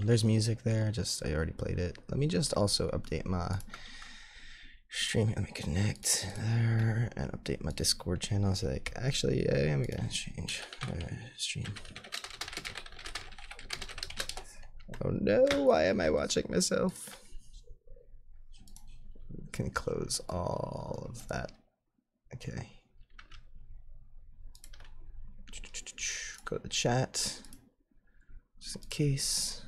There's music there, I already played it. Let me just also update my stream. Let me connect there and update my Discord channel. So like, actually, I am gonna change stream. Oh no, why am I watching myself? Can close all of that. Okay. Go to the chat, just in case.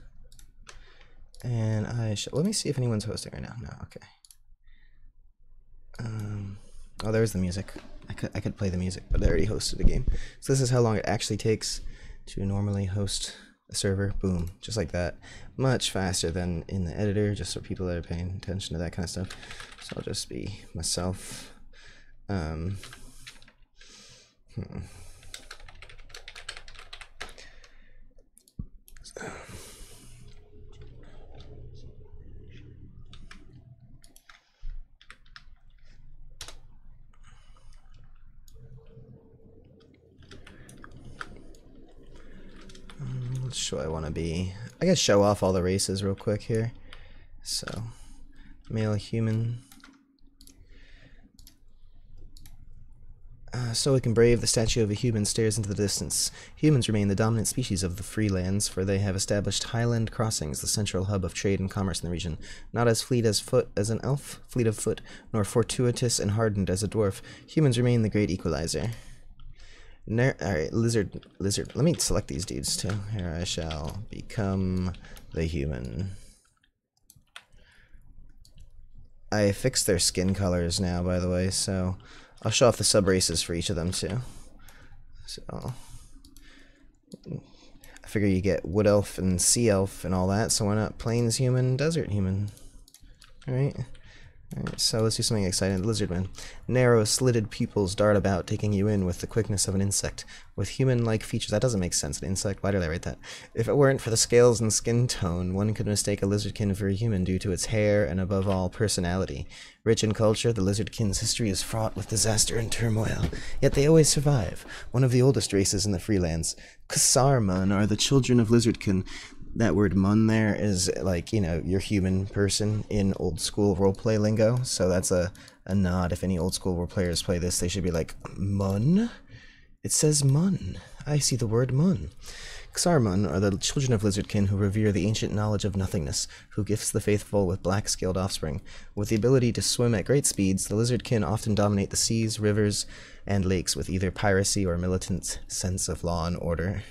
And let me see if anyone's hosting right now. No, okay. Oh, there's the music. I could play the music, but I already hosted a game. So this is how long it actually takes to normally host a server. Boom, just like that. Much faster than in the editor, just for people that are paying attention to that kind of stuff. So I'll just be myself. Which show I want to be? I guess show off all the races real quick here. So, male human. So we can brave, the statue of a human stares into the distance. Humans remain the dominant species of the Freelands, for they have established Highland Crossings, the central hub of trade and commerce in the region. Not as fleet of foot, nor fortuitous and hardened as a dwarf, humans remain the great equalizer. Alright, lizard. Let me select these dudes too. Here I shall become the human. I fixed their skin colors now, by the way, so I'll show off the sub-races for each of them too. So I figure you get wood elf and sea elf and all that, so why not plains human, desert human? Alright. Alright, so let's do something exciting. The lizardman. Narrow, slitted pupils dart about, taking you in with the quickness of an insect. With human-like features. That doesn't make sense, an insect. Why did I write that? If it weren't for the scales and skin tone, one could mistake a lizardkin for a human due to its hair and, above all, personality. Rich in culture, the lizardkin's history is fraught with disaster and turmoil. Yet they always survive. One of the oldest races in the Freelands. Ksarmun are the children of lizardkin. That word mun there is like, you know, your human person in old school roleplay lingo. So that's a nod. If any old school role players play this, they should be like, mun? It says mun. I see the word mun. Ksarmun are the children of lizardkin who revere the ancient knowledge of nothingness, who gifts the faithful with black-scaled offspring. With the ability to swim at great speeds, the lizardkin often dominate the seas, rivers, and lakes with either piracy or militant sense of law and order.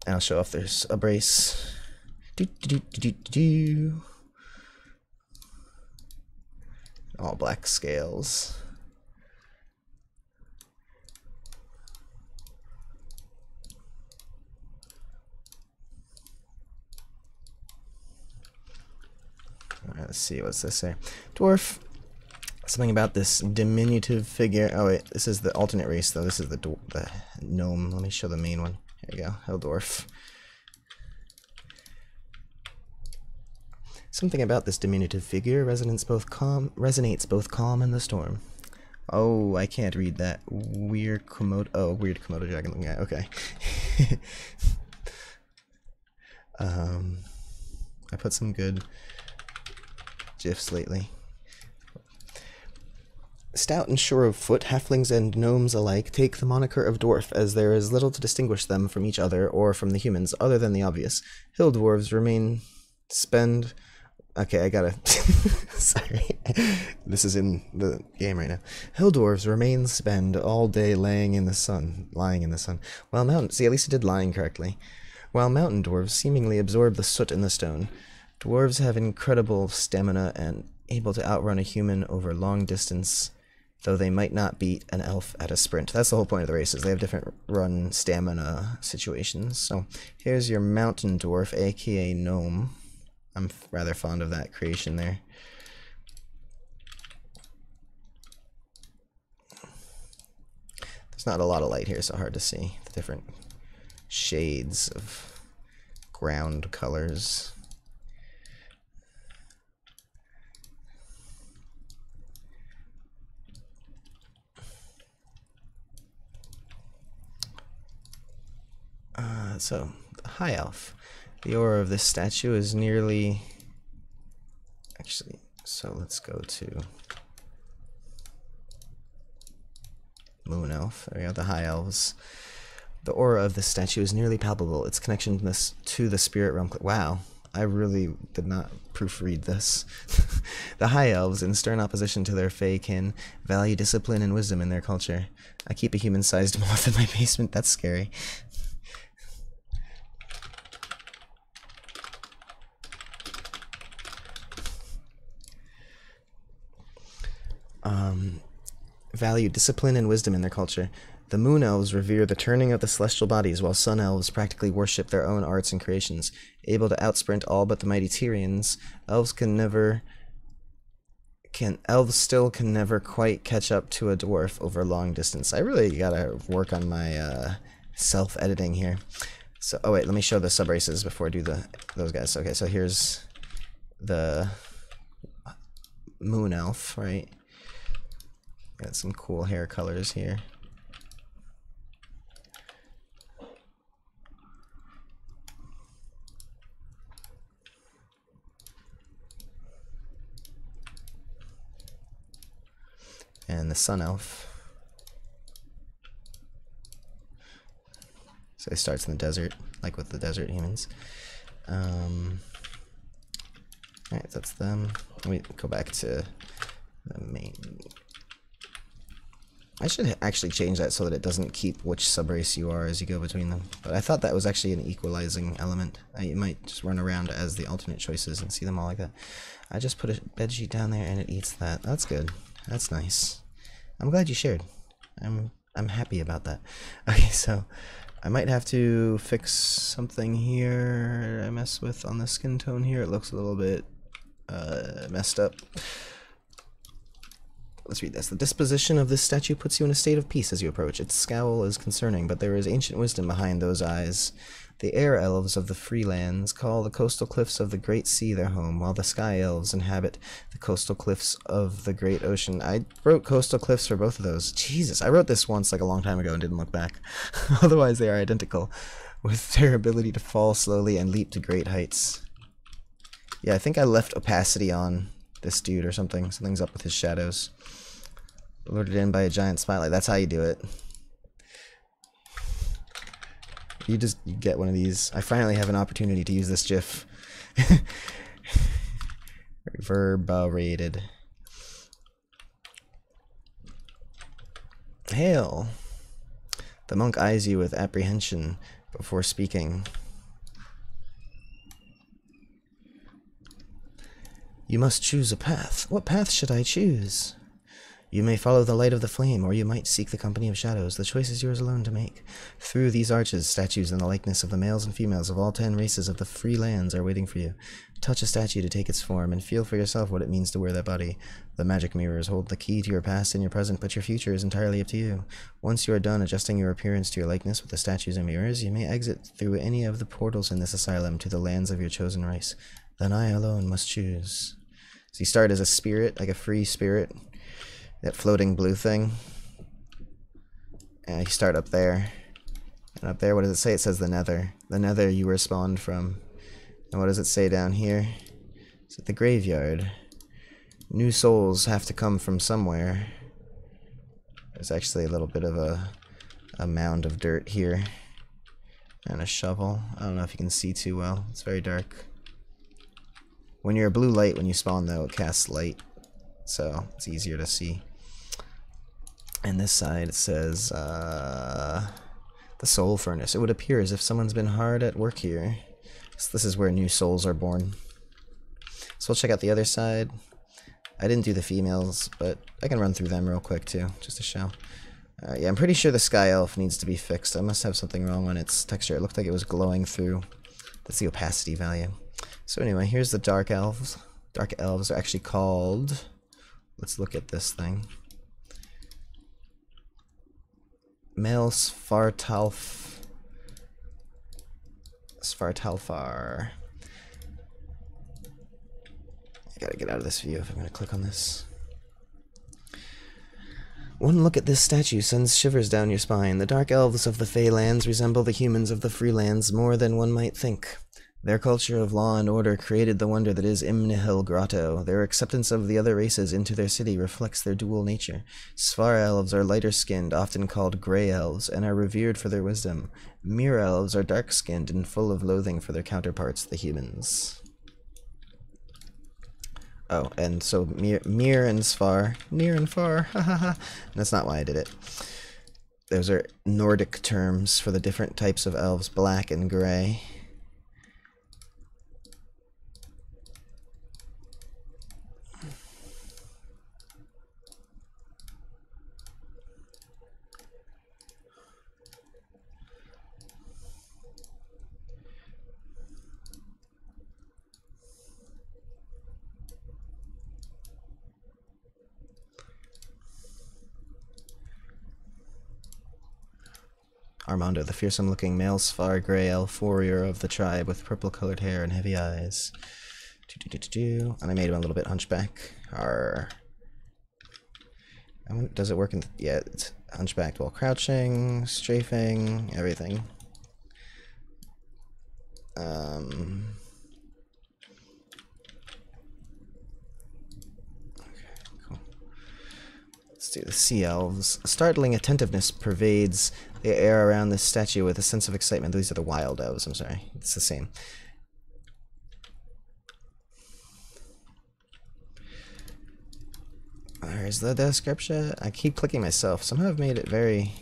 I'll show off there's a brace. All black scales. Alright, let's see, what's this say? Dwarf. Something about this diminutive figure. Oh wait, this is the alternate race though. This is the gnome. Let me show the main one. There you go, Heldorf. Something about this diminutive figure resonates both calm in the storm. Oh, I can't read that. Weird Komodo dragon looking at. Okay. I put some good GIFs lately. Stout and sure of foot, halflings and gnomes alike take the moniker of dwarf, as there is little to distinguish them from each other or from the humans, other than the obvious. Hill dwarves Okay, I gotta... Sorry. This is in the game right now. Hill dwarves spend all day lying in the sun. While See, at least it did lying correctly. While mountain dwarves seemingly absorb the soot in the stone. Dwarves have incredible stamina and able to outrun a human over long distance, though they might not beat an elf at a sprint. That's the whole point of the races. They have different run stamina situations. So here's your mountain dwarf, aka gnome. I'm rather fond of that creation there. There's not a lot of light here, so hard to see the different shades of ground colors. So, the high elf. The aura of this statue is nearly... Actually, so let's go to Moon Elf. There we go, the High Elves. The aura of this statue is nearly palpable. Its connection to the spirit realm... Wow, I really did not proofread this. The High Elves, in stern opposition to their Fey kin, value discipline and wisdom in their culture. I keep a human-sized moth in my basement. That's scary. Value discipline and wisdom in their culture. The Moon Elves revere the turning of the celestial bodies, while Sun Elves practically worship their own arts and creations. Able to outsprint all but the mighty Tyrians, elves still can never quite catch up to a dwarf over long distance. I really gotta work on my self-editing here. So, oh wait, let me show the sub-races before I do those guys. Okay, so here's the Moon Elf, right? Got some cool hair colors here. And the Sun Elf. So it starts in the desert, like with the desert humans. Alright, that's them. Let me go back to the main. I should actually change that so that it doesn't keep which subrace you are as you go between them. But I thought that was actually an equalizing element. You might just run around as the alternate choices and see them all like that. I just put a bedsheet down there and it eats that. That's good. That's nice. I'm glad you shared. I'm happy about that. Okay, so I might have to fix something here I mess with on the skin tone here. It looks a little bit messed up. Let's read this. The disposition of this statue puts you in a state of peace as you approach. Its scowl is concerning, but there is ancient wisdom behind those eyes. The air elves of the free lands call the coastal cliffs of the great sea their home, while the sky elves inhabit the coastal cliffs of the great ocean. I wrote coastal cliffs for both of those. Jesus, I wrote this once like a long time ago and didn't look back. Otherwise they are identical, with their ability to fall slowly and leap to great heights. Yeah, I think I left opacity on this dude or something. Something's up with his shadows. Lured in by a giant spotlight. That's how you do it. You get one of these. I finally have an opportunity to use this GIF. Reverberated. Hail. The monk eyes you with apprehension before speaking. You must choose a path. What path should I choose? You may follow the light of the flame, or you might seek the company of shadows. The choice is yours alone to make. Through these arches, statues in the likeness of the males and females of all 10 races of the free lands are waiting for you. Touch a statue to take its form, and feel for yourself what it means to wear that body. The magic mirrors hold the key to your past and your present, but your future is entirely up to you. Once you are done adjusting your appearance to your likeness with the statues and mirrors, you may exit through any of the portals in this asylum to the lands of your chosen race. Then I alone must choose. So you start as a spirit, like a free spirit. That floating blue thing. And you start up there. And up there, what does it say? It says the nether. The nether you were spawned from. And what does it say down here? It's at the graveyard. New souls have to come from somewhere. There's actually a little bit of a mound of dirt here. And a shovel. I don't know if you can see too well. It's very dark. When you're a blue light, when you spawn though, it casts light. So it's easier to see. And this side it says the soul furnace. It would appear as if someone's been hard at work here. So this is where new souls are born. So we'll check out the other side. I didn't do the females, but I can run through them real quick too, just to show. Yeah, I'm pretty sure the sky elf needs to be fixed. I must have something wrong on its texture. It looked like it was glowing through. That's the opacity value. So anyway, here's the dark elves. Dark elves are actually called... Let's look at this thing. Male Svartalfar. I gotta get out of this view if I'm gonna click on this. One look at this statue sends shivers down your spine. The dark elves of the Fey lands resemble the humans of the free lands more than one might think. Their culture of law and order created the wonder that is Imnihil Grotto. Their acceptance of the other races into their city reflects their dual nature. Svar elves are lighter-skinned, often called gray elves, and are revered for their wisdom. Mir elves are dark-skinned and full of loathing for their counterparts, the humans. Oh, and so Mir and Svar, near and far, hahaha. That's not why I did it. Those are Nordic terms for the different types of elves, black and gray. Armando, the fearsome-looking male Svar gray elf warrior of the tribe with purple-colored hair and heavy eyes. And I made him a little bit hunchback. Arr. Does it work in... yeah, it's hunchbacked while crouching, strafing, everything. Let's do the sea elves. Startling attentiveness pervades the air around this statue with a sense of excitement. These are the wild elves, I'm sorry. It's the same. There's the description. I keep clicking myself. Somehow I've made it very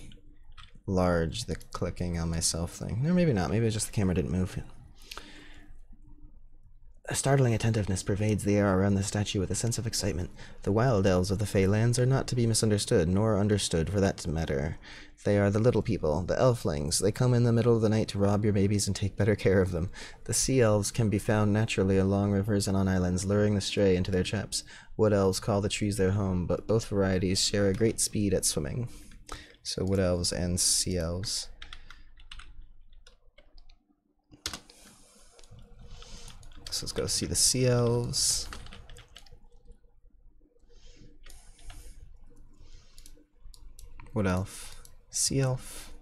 large, the clicking on myself thing. No, maybe not. Maybe it's just the camera didn't move. A startling attentiveness pervades the air around the statue with a sense of excitement. The wild elves of the Feylands are not to be misunderstood, nor understood for that matter. They are the little people, the elflings. They come in the middle of the night to rob your babies and take better care of them. The sea elves can be found naturally along rivers and on islands, luring the stray into their traps. Wood elves call the trees their home, but both varieties share a great speed at swimming. So wood elves and sea elves. So let's go see the sea elves. Wood elf. Sea elf.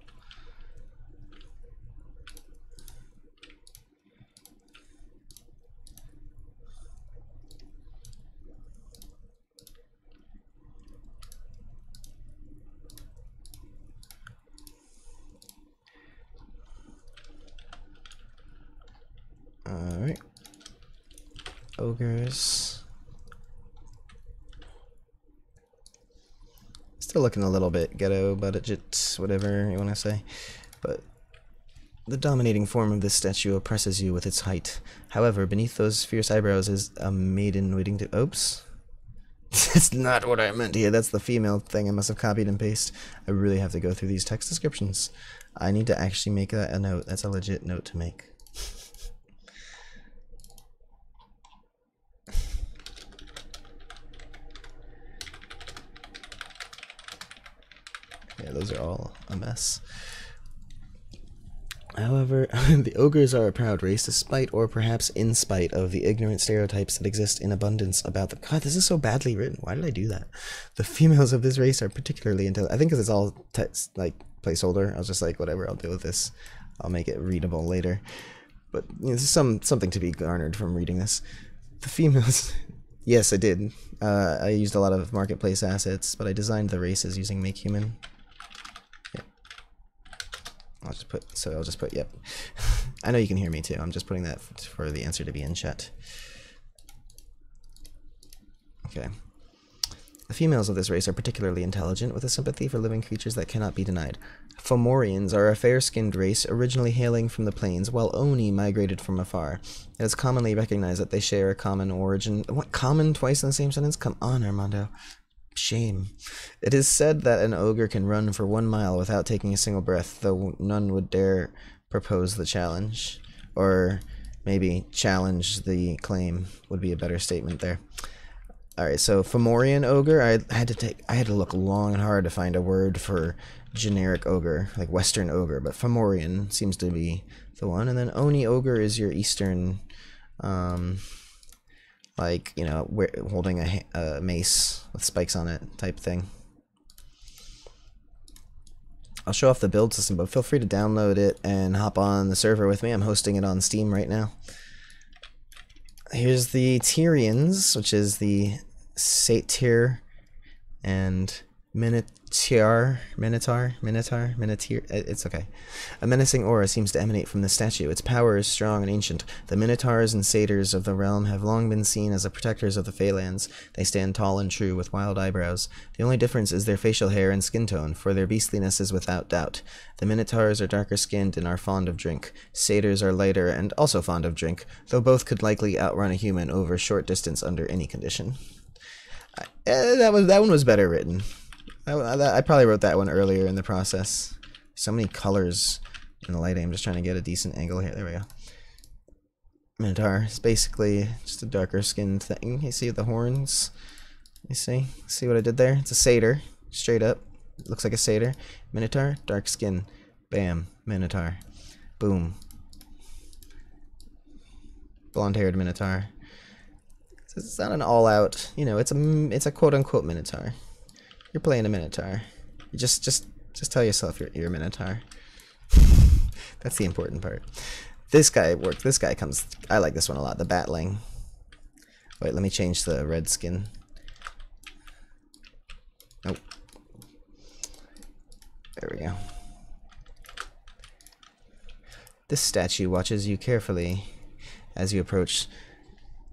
Alright. Ogres. Still looking a little bit ghetto, budget, whatever you want to say. But the dominating form of this statue oppresses you with its height. However, beneath those fierce eyebrows is a maiden waiting to... Oops. That's not what I meant here. That's the female thing I must have copied and pasted. I really have to go through these text descriptions. I need to actually make that a note. That's a legit note to make. Yeah, those are all a mess. However, the ogres are a proud race, despite or perhaps in spite of the ignorant stereotypes that exist in abundance about them. God, this is so badly written. Why did I do that? The females of this race are particularly intelligent. I think because it's all text, like placeholder. I was just like, whatever, I'll deal with this. I'll make it readable later. But you know, there's something to be garnered from reading this. The females... Yes, I did. I used a lot of marketplace assets, but I designed the races using Make Human. I'll just put yep. I know you can hear me too. I'm just putting that for the answer to be in chat. Okay. The females of this race are particularly intelligent, with a sympathy for living creatures that cannot be denied. Fomorians are a fair-skinned race originally hailing from the plains, while Oni migrated from afar. It is commonly recognized that they share a common origin. What, common twice in the same sentence? Come on, Armando. Shame. It is said that an ogre can run for 1 mile without taking a single breath, though none would dare propose the challenge. Or maybe challenge the claim would be a better statement there. Alright, so Fomorian ogre, I had to look long and hard to find a word for generic ogre, like Western ogre, but Fomorian seems to be the one. And then Oni ogre is your Eastern, like, you know, holding a mace with spikes on it type thing. I'll show off the build system, but feel free to download it and hop on the server with me. I'm hosting it on Steam right now. Here's the Tyrians, which is the satyr and Minotaur, it's okay. A menacing aura seems to emanate from the statue. Its power is strong and ancient. The Minotaurs and satyrs of the realm have long been seen as the protectors of the Phalanx. They stand tall and true, with wild eyebrows. The only difference is their facial hair and skin tone, for their beastliness is without doubt. The Minotaurs are darker skinned and are fond of drink. Satyrs are lighter and also fond of drink, though both could likely outrun a human over short distance under any condition. That one was better written. I probably wrote that one earlier in the process. So many colors in the lighting. I'm just trying to get a decent angle here. There we go. Minotaur is basically just a darker skinned thing. You see the horns? You see? See what I did there? It's a satyr. Straight up. It looks like a satyr. Minotaur, dark skin. Bam. Minotaur. Boom. Blonde-haired Minotaur. It's not an all-out, you know, it's a quote-unquote Minotaur. You're playing a Minotaur. You just tell yourself you're a Minotaur. That's the important part. This guy worked. This guy comes. I like this one a lot. The Batling. Wait, let me change the red skin. Nope. There we go. This statue watches you carefully as you approach.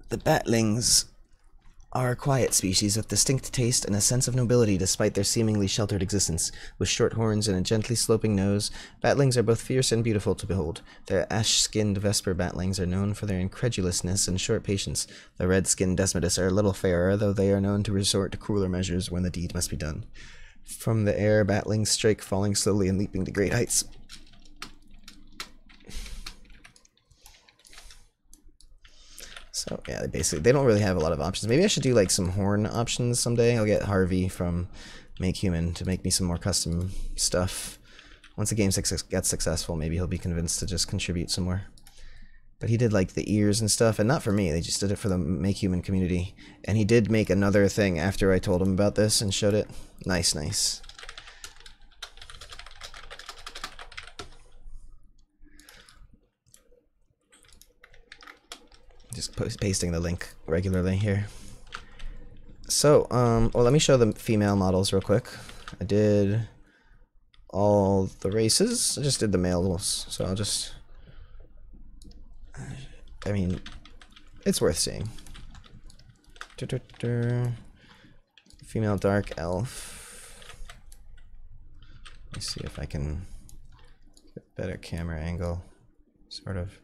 The Batlings are a quiet species with distinct taste and a sense of nobility despite their seemingly sheltered existence. With short horns and a gently sloping nose, Batlings are both fierce and beautiful to behold. The ash-skinned Vesper Batlings are known for their incredulousness and short patience. The red-skinned Desmodus are a little fairer, though they are known to resort to crueler measures when the deed must be done. From the air, Batlings strike, falling slowly and leaping to great heights. So yeah, they don't really have a lot of options. Maybe I should do like some horn options someday. I'll get Harvey from Make Human to make me some more custom stuff. Once the game gets successful, maybe he'll be convinced to just contribute some more. But he did like the ears and stuff, and not for me. They just did it for the Make Human community. And he did make another thing after I told him about this and showed it. Nice, nice. Just pasting the link regularly here. So, well, let me show the female models real quick. I did all the races. I just did the males, so I'll just... I mean, it's worth seeing. Female dark elf. Let me see if I can get a better camera angle. Sort of.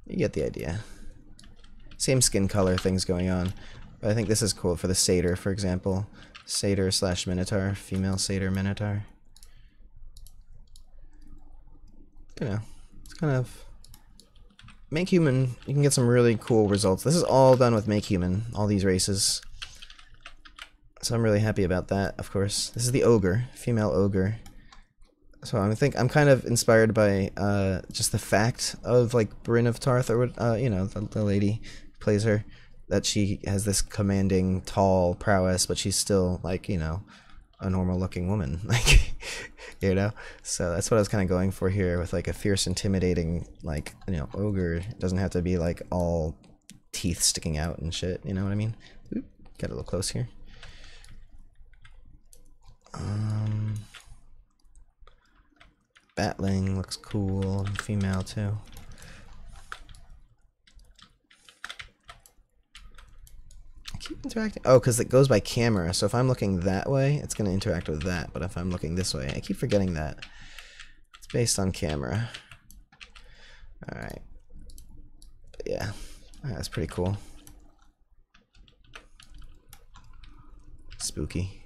You get the idea. Same skin color things going on. But I think this is cool for the satyr, for example. Satyr / Minotaur. Female satyr Minotaur. You know, it's kind of... Make Human, you can get some really cool results. This is all done with Make Human, all these races. So I'm really happy about that, of course. This is the ogre, female ogre. So I'm kind of inspired by just the fact of like Bryn of Tarth, or you know, the lady who plays her, that she has this commanding, tall prowess, but she's still like, you know, a normal looking woman, like, you know. So that's what I was kind of going for here with like a fierce, intimidating, like, you know, ogre. It doesn't have to be like all teeth sticking out and shit. You know what I mean? Oop, get a little close here. Batling looks cool, female too. I keep interacting. Oh, because it goes by camera, so if I'm looking that way, it's going to interact with that, but if I'm looking this way, I keep forgetting that. It's based on camera. Alright. Yeah, that's pretty cool. Spooky.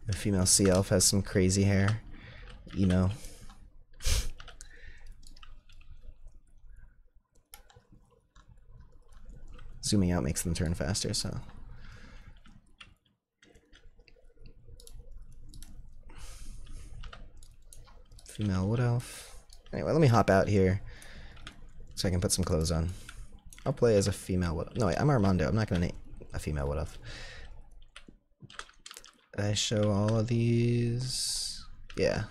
The female sea elf has some crazy hair, emo. Zooming out makes them turn faster, so. Female wood elf. Anyway, let me hop out here so I can put some clothes on. I'll play as a female wood. No, wait, I'm Armando. I'm not gonna a female would have. Did I show all of these? Yeah.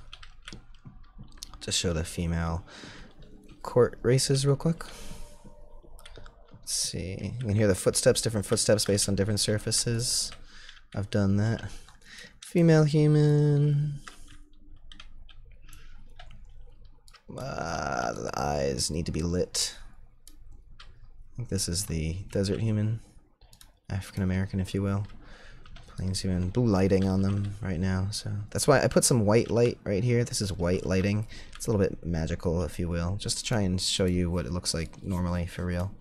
Just show the female court races real quick. Let's see. You can hear the footsteps, different footsteps based on different surfaces. I've done that. Female human. The eyes need to be lit. I think this is the desert human. African American, if you will. Plains human. Blue lighting on them right now, so that's why I put some white light right here. This is white lighting. It's a little bit magical, if you will, just to try and show you what it looks like normally for real.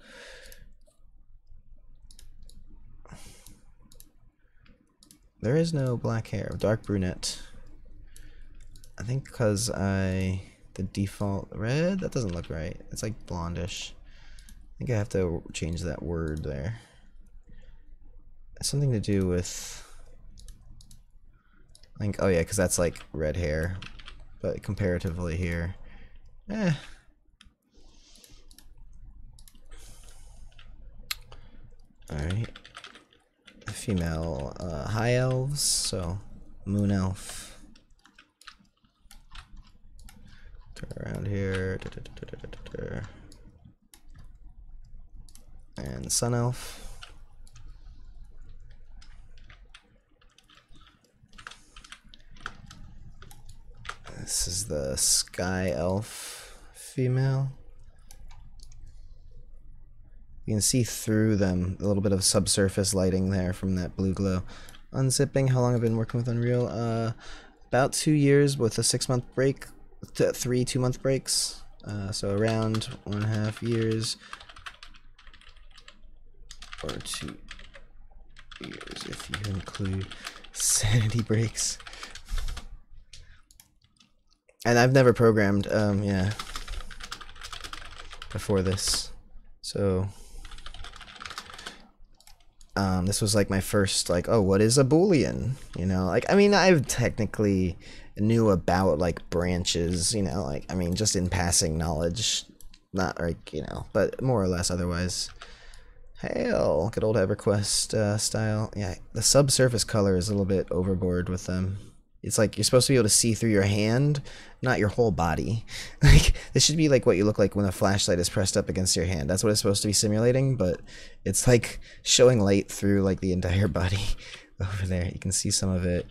There is no black hair. Dark brunette. I think because the default red, that doesn't look right. It's like blondish. I think I have to change that word there. It's something to do with, I think, oh yeah, because that's like red hair, but comparatively here, Alright. Female high elves, so moon elf. Turn around here. And sun elf. This is the sky elf female. You can see through them, a little bit of subsurface lighting there from that blue glow. Unzipping, how long I've been working with Unreal? About 2 years with a 6-month break, 3 2-month breaks. So around 1.5 years. Or 2 years if you include sanity breaks. And I've never programmed, yeah, before this. So, this was like my first, like, oh, what is a Boolean? You know, like, I mean, I've technically knew about, like, branches, you know, like, I mean, just in passing knowledge, not, like, you know, but more or less otherwise. Hail, good old EverQuest style. Yeah, the subsurface color is a little bit overboard with them. It's like you're supposed to be able to see through your hand, not your whole body. Like, this should be like what you look like when a flashlight is pressed up against your hand. That's what it's supposed to be simulating, but it's like showing light through like the entire body over there. You can see some of it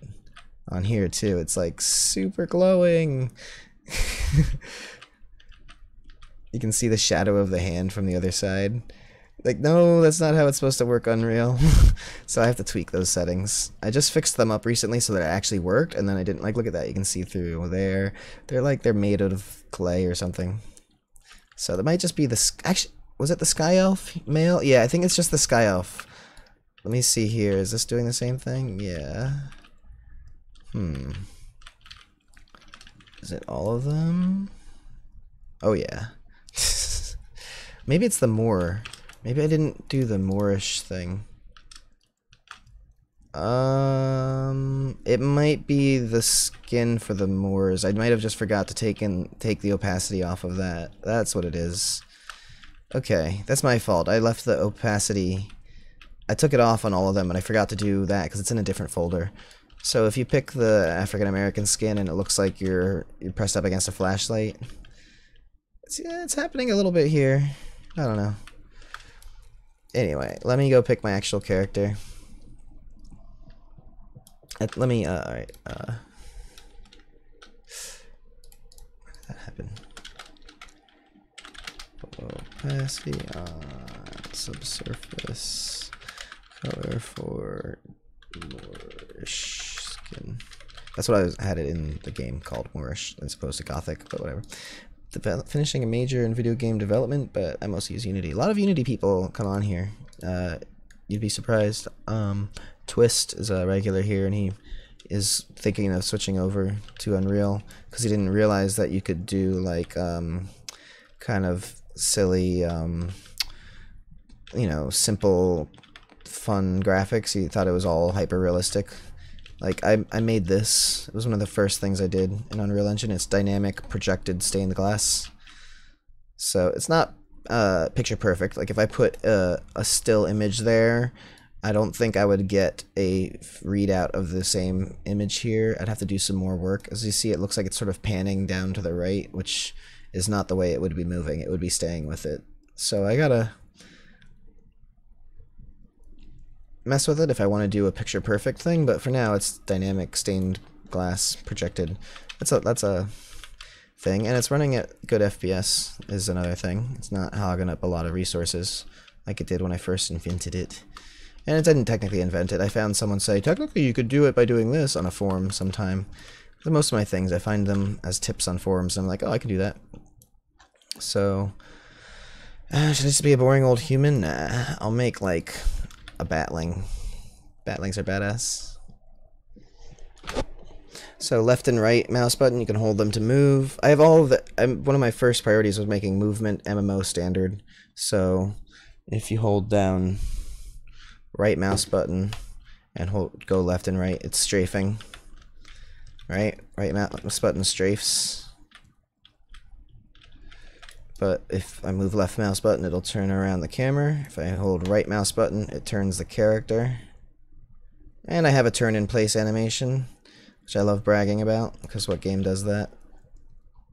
on here too. It's like super glowing. You can see the shadow of the hand from the other side. Like, no, that's not how it's supposed to work, Unreal. So I have to tweak those settings. I just fixed them up recently so that it actually worked, and then I didn't, like, look at that, you can see through there. They're like, they're made out of clay or something. So that might just be the, actually, was it the Sky Elf male? Yeah, I think it's just the Sky Elf. Let me see here, is this doing the same thing? Yeah. Is it all of them? Oh, yeah. Maybe it's the Moor. Maybe I didn't do the Moorish thing. It might be the skin for the Moors. I might have just forgot to take the opacity off of that. That's what it is. Okay, that's my fault. I left the opacity. I took it off on all of them, and I forgot to do that because it's in a different folder. So if you pick the African American skin and it looks like you're pressed up against a flashlight, it's happening a little bit here. I don't know. Anyway, let me go pick my actual character. Let me, alright, where did that happen? Opacity on subsurface, color for Moorish skin. That's what I had it in the game called, Moorish, as opposed to Gothic, but whatever. Finishing a major in video game development, but I mostly use Unity. A lot of Unity people come on here. You'd be surprised. Twist is a regular here, and he is thinking of switching over to Unreal because he didn't realize that you could do like kind of silly, you know, simple, fun graphics. He thought it was all hyper realistic. Like, I made this. It was one of the first things I did in Unreal Engine. It's dynamic projected stained glass. So it's not picture perfect. Like, if I put a still image there, I don't think I would get a readout of the same image here. I'd have to do some more work. As you see, it looks like it's sort of panning down to the right, which is not the way it would be moving. It would be staying with it. So I gotta mess with it if I want to do a picture perfect thing, but for now it's dynamic stained glass projected. That's a thing, and it's running at good FPS is another thing. It's not hogging up a lot of resources like it did when I first invented it. And it didn't technically invent it. I found someone say, technically you could do it by doing this on a forum sometime. But most of my things, I find them as tips on forums, and I'm like, oh, I can do that. So, should this be a boring old human? Nah, I'll make, like, a batling. Batlings are badass. So left and right mouse button, you can hold them to move. I have all of the... one of my first priorities was making movement MMO standard. So if you hold down right mouse button and go left and right, it's strafing. Right mouse button strafes. But if I move left mouse button, it'll turn around the camera. If I hold right mouse button, it turns the character. And I have a turn in place animation, which I love bragging about, because what game does that?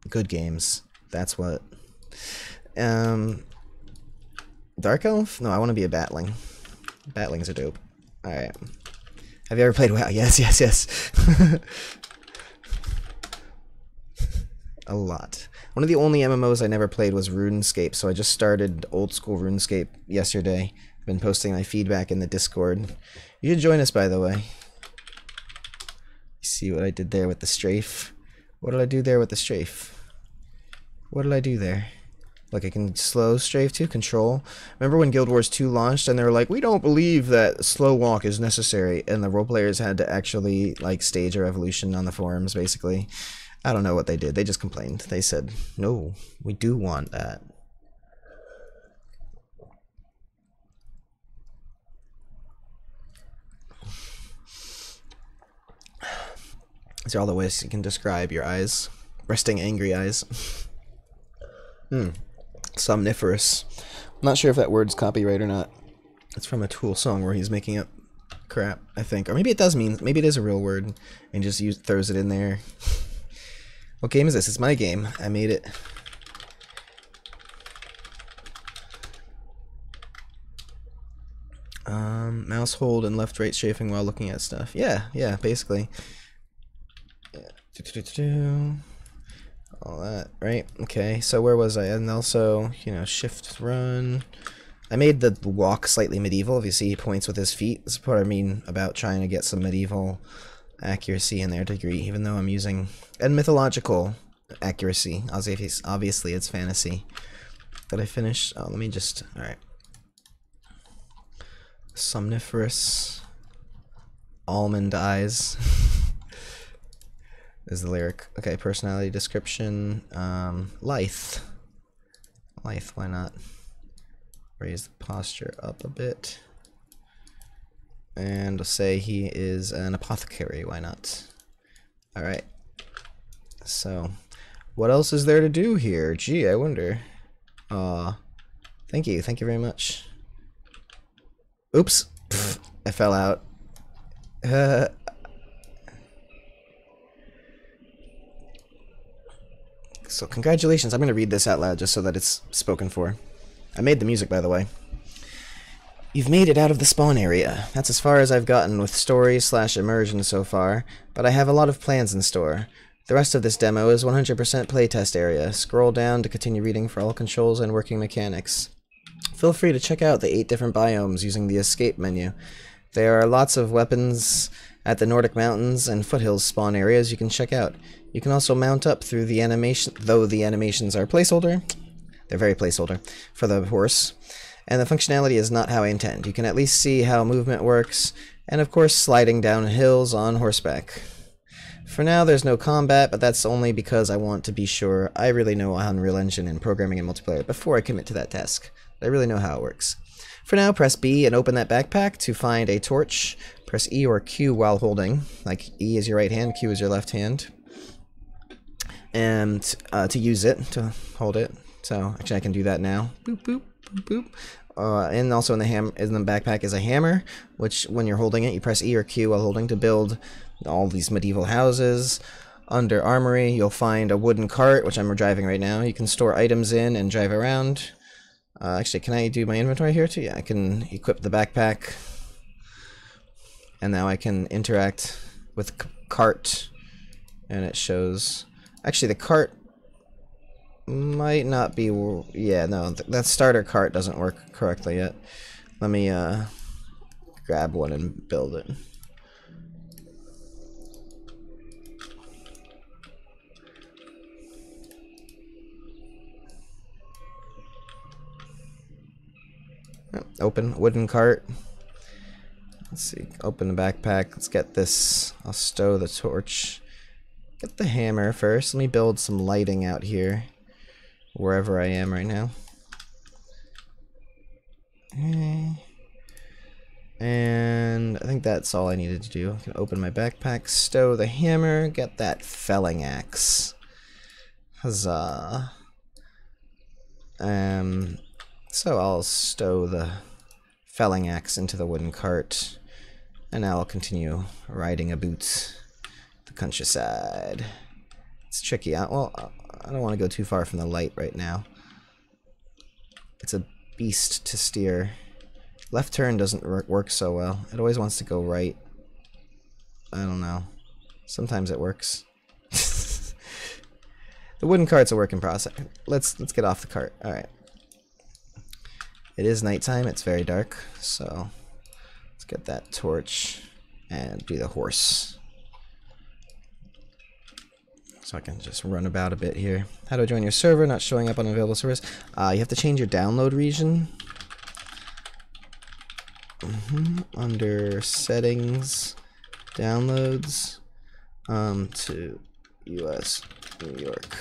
Good games. That's what. Dark Elf? No, I want to be a Batling. Batlings are dope. Alright. Have you ever played WoW? Yes. A lot. One of the only MMOs I never played was RuneScape, so I just started old school RuneScape yesterday. I've been posting my feedback in the Discord. You should join us, by the way. You see what I did there with the strafe? What did I do there with the strafe? What did I do there? Look, I can slow strafe too, control. Remember when Guild Wars 2 launched and they were like, we don't believe that slow walk is necessary, and the role players had to actually like stage a revolution on the forums, basically. I don't know what they did. They just complained. They said, no, we do want that. These are all the ways you can describe your eyes. Resting angry eyes. Somniferous. I'm not sure if that word's copyright or not. It's from a Tool song where he's making up crap, I think. Or maybe it does mean, maybe it is a real word and just throws it in there. What game is this? It's my game. I made it. Mouse hold and left right strafing while looking at stuff. Yeah, basically. Yeah. All that, right? Okay, so where was I? And also, you know, shift run. I made the walk slightly medieval. If you see, he points with his feet. That's what I mean about trying to get some medieval accuracy in their degree, even though I'm using... And mythological accuracy. Obviously, it's fantasy. Did I finish? Oh, let me just... Alright. Somniferous. Almond eyes. Is the lyric. Okay, personality description. Lithe. Lithe, why not? Raise the posture up a bit. And we'll say he is an apothecary, why not? Alright. So, what else is there to do here? Gee, I wonder. Thank you very much. Oops. Pfft, I fell out. So congratulations, I'm going to read this out loud just so that it's spoken for. I made the music, by the way. You've made it out of the spawn area. That's as far as I've gotten with story/immersion so far, but I have a lot of plans in store. The rest of this demo is 100% playtest area. Scroll down to continue reading for all controls and working mechanics. Feel free to check out the 8 different biomes using the escape menu. There are lots of weapons at the Nordic Mountains and Foothills spawn areas you can check out. You can also mount up through the animation, though the animations are placeholder. They're very placeholder for the horse. And the functionality is not how I intend. You can at least see how movement works, and of course sliding down hills on horseback. For now there's no combat, but that's only because I want to be sure I really know Unreal Engine and programming and multiplayer before I commit to that task. I really know how it works. For now, press B and open that backpack to find a torch. Press E or Q while holding. Like E is your right hand, Q is your left hand. And to use it, to hold it. So actually I can do that now. Boop, boop, boop, boop. and also in the backpack is a hammer, which when you're holding it, you press E or Q while holding to build all these medieval houses. Under armory, you'll find a wooden cart, which I'm driving right now. You can store items in and drive around. Actually, can I do my inventory here too? Yeah, I can equip the backpack. And now I can interact with cart. And it shows... Actually, the cart might not be... Yeah, no, that starter cart doesn't work correctly yet. Let me grab one and build it. Open wooden cart. Let's see, open the backpack. Let's get this. I'll stow the torch. Get the hammer first. Let me build some lighting out here, wherever I am right now. Okay. And I think that's all I needed to do. I can open my backpack, stow the hammer, get that felling axe. Huzzah. So I'll stow the felling axe into the wooden cart, and now I'll continue riding about the countryside. It's tricky. Well, I don't want to go too far from the light right now. It's a beast to steer. Left turn doesn't work so well. It always wants to go right. I don't know. Sometimes it works. The wooden cart's a work in process. Let's get off the cart. All right. It is nighttime. It's very dark. So let's get that torch and do the horse. So I can just run about a bit here. How do I join your server? Not showing up on available servers. You have to change your download region. Under settings, downloads, to US, New York.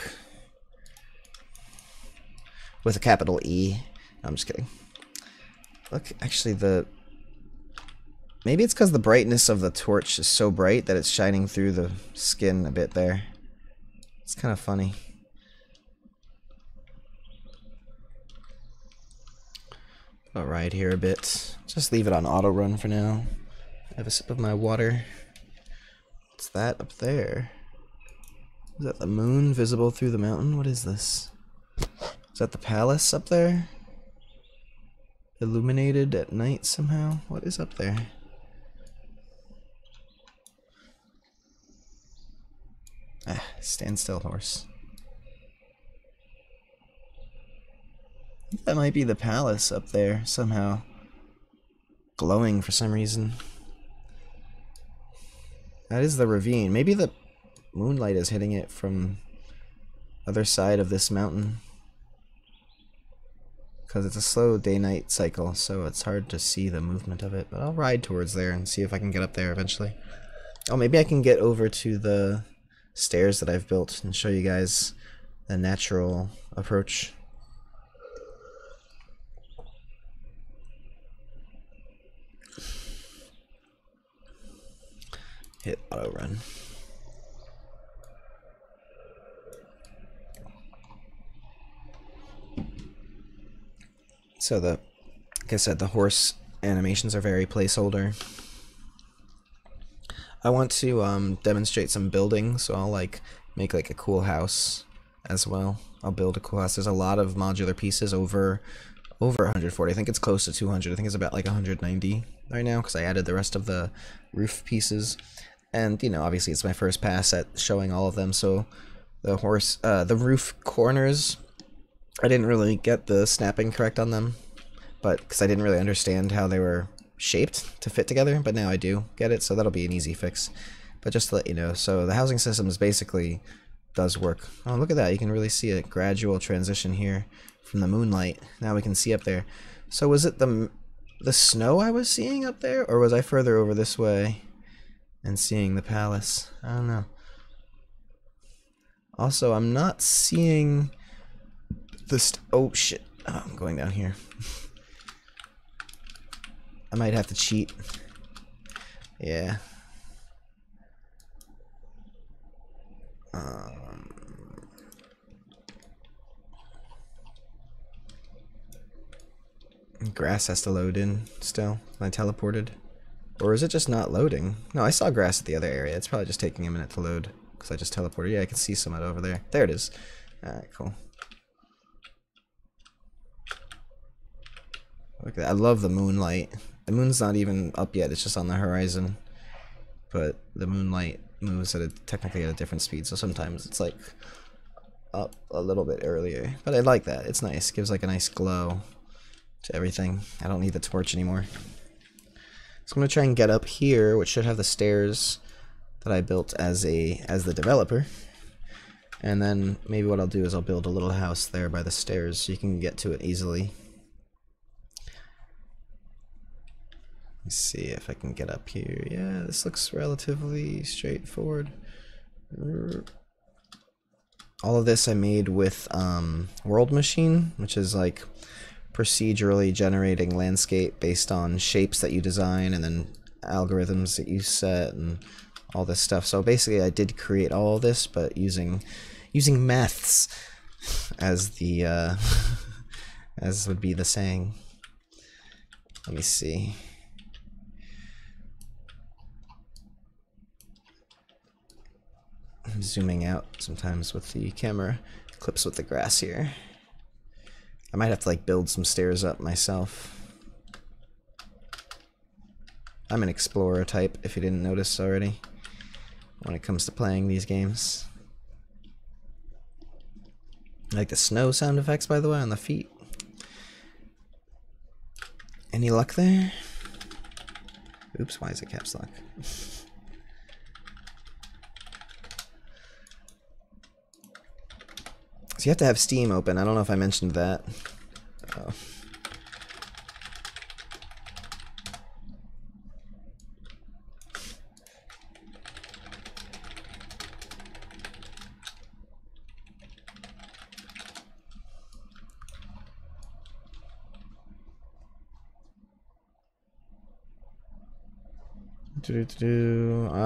With a capital E. No, I'm just kidding. Look, actually maybe it's because the brightness of the torch is so bright that it's shining through the skin a bit there. It's kind of funny. I'll ride here a bit. Just leave it on auto run for now. Have a sip of my water. What's that up there? Is that the moon visible through the mountain? What is this? Is that the palace up there? Illuminated at night somehow? What is up there? Stand still, horse. I think that might be the palace up there somehow. Glowing for some reason. That is the ravine. Maybe the moonlight is hitting it from other side of this mountain. Because it's a slow day-night cycle, so it's hard to see the movement of it. But I'll ride towards there and see if I can get up there eventually. Oh, maybe I can get over to the stairs that I've built and show you guys the natural approach. Hit auto run. So like I said, the horse animations are very placeholder. I want to demonstrate some building, so I'll make a cool house as well. I'll build a cool house. There's a lot of modular pieces over 140. I think it's close to 200. I think it's about like 190 right now because I added the rest of the roof pieces. And you know, obviously it's my first pass at showing all of them. So the roof corners, I didn't really get the snapping correct on them, but because I didn't really understand how they were shaped to fit together, but now I do get it, so that'll be an easy fix. But just to let you know, so the housing system is basically does work. Oh, look at that. You can really see a gradual transition here from the moonlight. Now we can see up there. So was it the snow I was seeing up there, or was I further over this way and seeing the palace? I don't know. Also, I'm not seeing oh shit. Oh, I'm going down here. I might have to cheat. Yeah. Grass has to load in still. I teleported. Or is it just not loading? No, I saw grass at the other area. It's probably just taking a minute to load because I just teleported. Yeah, I can see some of it over there. There it is. Alright, cool. Look at that. I love the moonlight. The moon's not even up yet, it's just on the horizon. But the moonlight moves technically at a different speed, so sometimes it's like up a little bit earlier. But I like that. It's nice. It gives like a nice glow to everything. I don't need the torch anymore. So I'm gonna try and get up here, which should have the stairs that I built as the developer. And then maybe what I'll do is I'll build a little house there by the stairs so you can get to it easily. Let's see if I can get up here. Yeah, this looks relatively straightforward. All of this I made with World Machine, which is like procedurally generating landscape based on shapes that you design and then algorithms that you set and all this stuff. So basically I did create all of this, but using maths as the as would be the saying. Let me see. I'm zooming out sometimes with the camera clips with the grass here. I might have to like build some stairs up myself. I'm an explorer type, if you didn't notice already, when it comes to playing these games. I like the snow sound effects, by the way, on the feet. Any luck there? Oops, why is it caps lock? So you have to have Steam open. I don't know if I mentioned that. Oh.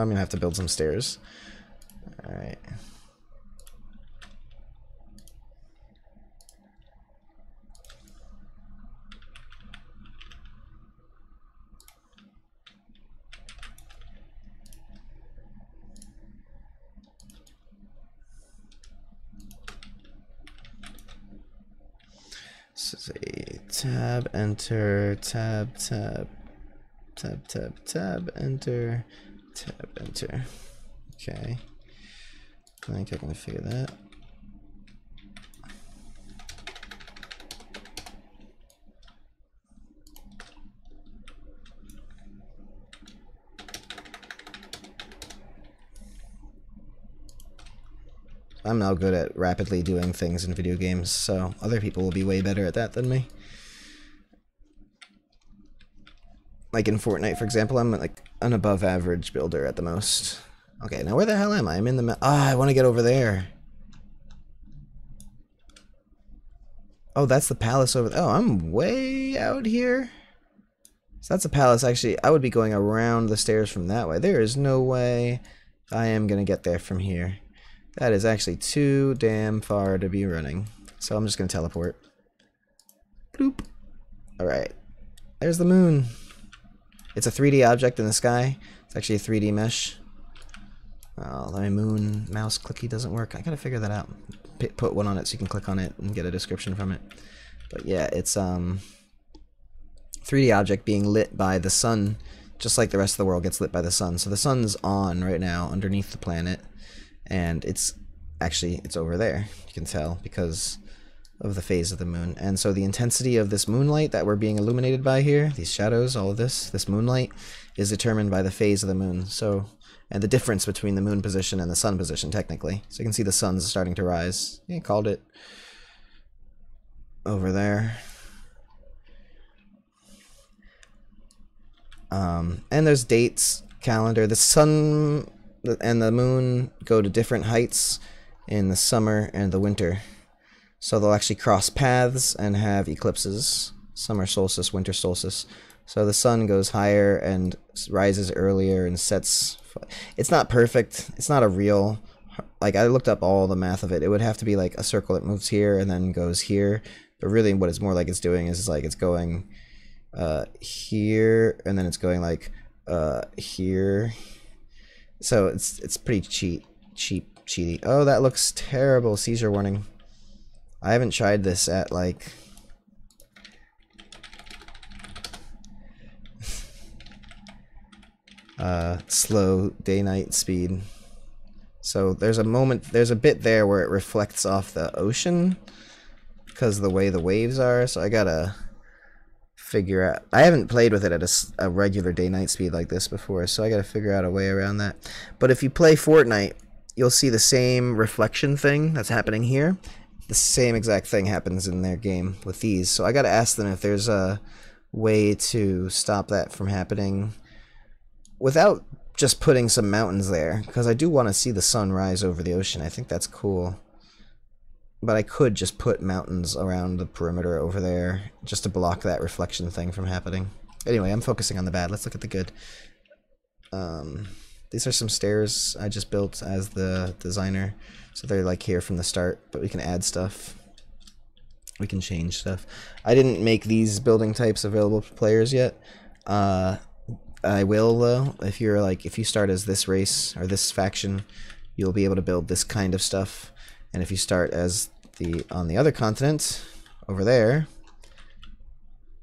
I'm gonna have to build some stairs. All right. This is a tab, enter, tab, tab, tab, tab, tab, enter, tab, enter. Okay. I think I can figure that. I'm now good at rapidly doing things in video games, so other people will be way better at that than me. Like in Fortnite, for example, I'm like an above average builder at the most. Okay, now where the hell am I? I'm in the I want to get over there. Oh, that's the palace over there. Oh, I'm way out here. So that's a palace. Actually, I would be going around the stairs from that way. There is no way I am going to get there from here. That is actually too damn far to be running. So I'm just going to teleport. Bloop. Alright. There's the moon. It's a 3D object in the sky. It's actually a 3D mesh. Oh, my moon mouse clicky doesn't work. I gotta figure that out. Put one on it so you can click on it and get a description from it. But yeah, it's 3D object being lit by the sun, just like the rest of the world gets lit by the sun. So the sun's on right now underneath the planet, and it's over there. You can tell because of the phase of the moon. And so the intensity of this moonlight that we're being illuminated by here, these shadows, all of this moonlight, is determined by the phase of the moon. So, and the difference between the moon position and the sun position, technically. So you can see the sun's starting to rise. Yeah, called it over there. And there's dates, calendar. The sun and the moon go to different heights in the summer and the winter. So they'll actually cross paths and have eclipses. Summer solstice, winter solstice. So the sun goes higher and rises earlier and sets. It's not perfect. It's not a real, like, I looked up all the math of it. It would have to be like a circle that moves here and then goes here. But really what it's more like it's doing is like it's going here, and then it's going like here. So it's pretty cheaty. Oh, that looks terrible. Seizure warning. I haven't tried this at like slow day-night speed. So there's a bit there where it reflects off the ocean because of the way the waves are. So I gotta figure out. I haven't played with it at a regular day-night speed like this before, so I gotta figure out a way around that. But if you play Fortnite, you'll see the same reflection thing that's happening here. The same exact thing happens in their game with these. So I gotta ask them if there's a way to stop that from happening without just putting some mountains there, because I do want to see the sun rise over the ocean. I think that's cool. But I could just put mountains around the perimeter over there just to block that reflection thing from happening. Anyway, I'm focusing on the bad. Let's look at the good. These are some stairs I just built as the designer. So they're like here from the start, but we can add stuff. We can change stuff. I didn't make these building types available to players yet. I will though. If you start as this race or this faction, you'll be able to build this kind of stuff. And if you start as on the other continent over there,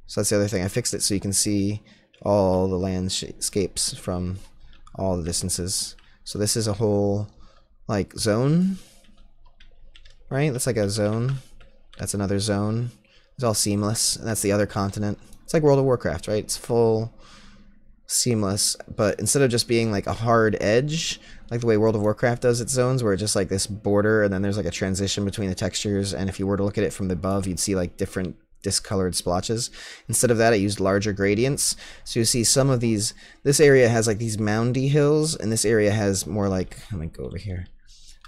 so that's the other thing. I fixed it so you can see all the landscapes from all the distances. So this is a whole like zone, right? That's like a zone. That's another zone. It's all seamless, and that's the other continent. It's like World of Warcraft, right? It's full seamless, but instead of just being like a hard edge like the way World of Warcraft does its zones, where it's just like this border and then there's like a transition between the textures, and if you were to look at it from above you'd see like different discolored splotches. Instead of that, I used larger gradients, so you see some of these. This area has like these moundy hills, and this area has more like, let me go over here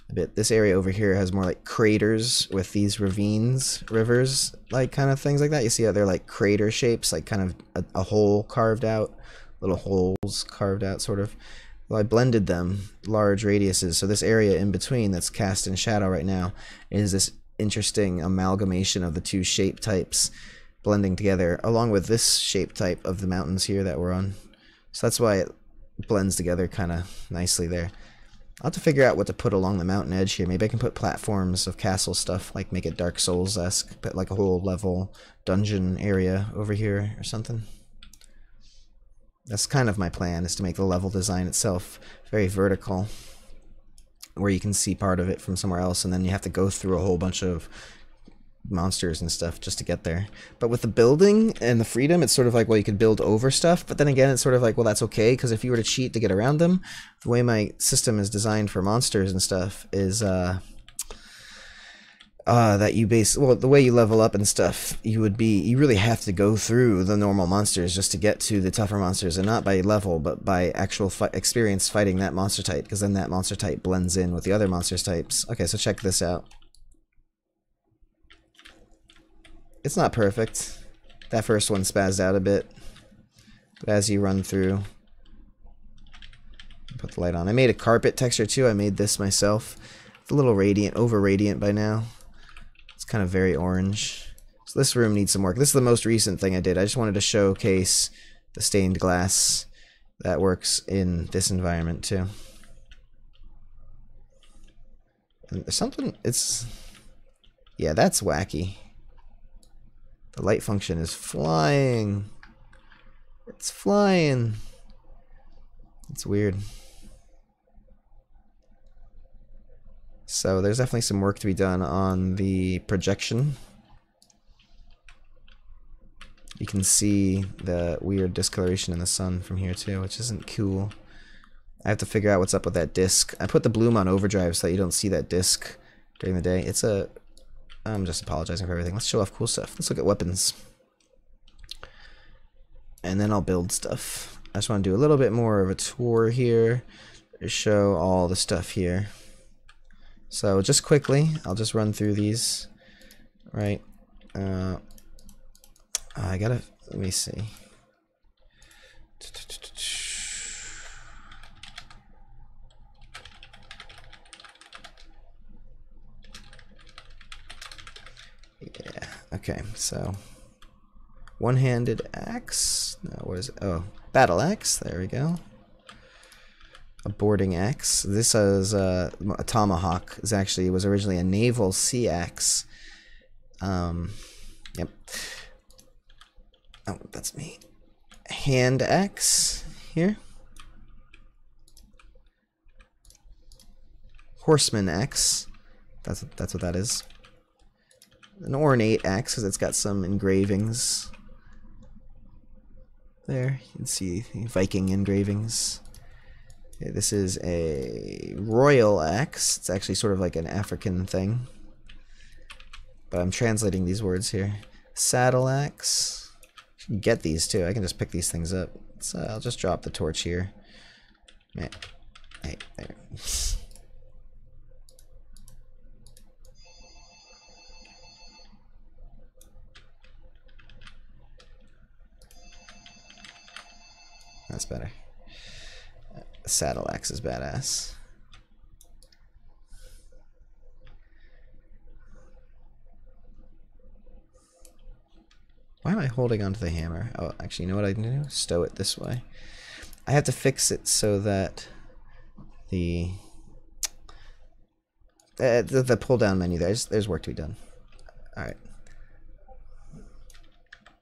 a bit. This area over here has more like craters with these ravines, rivers, like kind of things like that. You see how they're like crater shapes, like kind of a hole carved out, little holes carved out, sort of. Well, I blended them, large radiuses, so this area in between that's cast in shadow right now is this interesting amalgamation of the two shape types blending together, along with this shape type of the mountains here that we're on. So that's why it blends together kind of nicely there. I'll have to figure out what to put along the mountain edge here. Maybe I can put platforms of castle stuff, like make it Dark Souls-esque, put like a whole level dungeon area over here or something. That's kind of my plan, is to make the level design itself very vertical, where you can see part of it from somewhere else, and then you have to go through a whole bunch of monsters and stuff just to get there. But with the building and the freedom, it's sort of like, well, you could build over stuff, but then again, it's sort of like, well, that's okay, because if you were to cheat to get around them, the way my system is designed for monsters and stuff is that you the way you level up and stuff, you really have to go through the normal monsters just to get to the tougher monsters, and not by level, but by actual experience fighting that monster type, because then that monster type blends in with the other monsters types. Okay, so check this out. It's not perfect. That first one spazzed out a bit, but as you run through, put the light on. I made a carpet texture too. I made this myself. It's a little radiant, over radiant by now. It's kind of very orange. So this room needs some work. This is the most recent thing I did. I just wanted to showcase the stained glass that works in this environment too. And there's something, yeah, that's wacky. The light function is flying. It's flying. It's weird. So there's definitely some work to be done on the projection. You can see the weird discoloration in the sun from here too, which isn't cool. I have to figure out what's up with that disc. I put the bloom on overdrive so that you don't see that disc during the day. I'm just apologizing for everything. Let's show off cool stuff. Let's look at weapons. And then I'll build stuff. I just want to do a little bit more of a tour here to show all the stuff here. So just quickly, I'll just run through these. Right. I gotta, let me see. Yeah, okay, so One-handed axe. No, what is it? Oh, battle axe. There we go. A boarding axe. This is a tomahawk. Is actually was originally a naval sea axe. Yep. Oh, that's me. Hand axe here. Horseman axe. That's what that is. An ornate axe because it's got some engravings. There, you can see Viking engravings. Okay, this is a royal axe. It's actually sort of like an African thing. But I'm translating these words here. Saddle axe. You can get these too. I can just pick these things up. So I'll just drop the torch here. Yeah. Hey, there. That's better. Saddle axe is badass. Why am I holding onto the hammer? Oh, actually, you know what I can do? Stow it this way. I have to fix it so that the pull down menu there's work to be done. All right.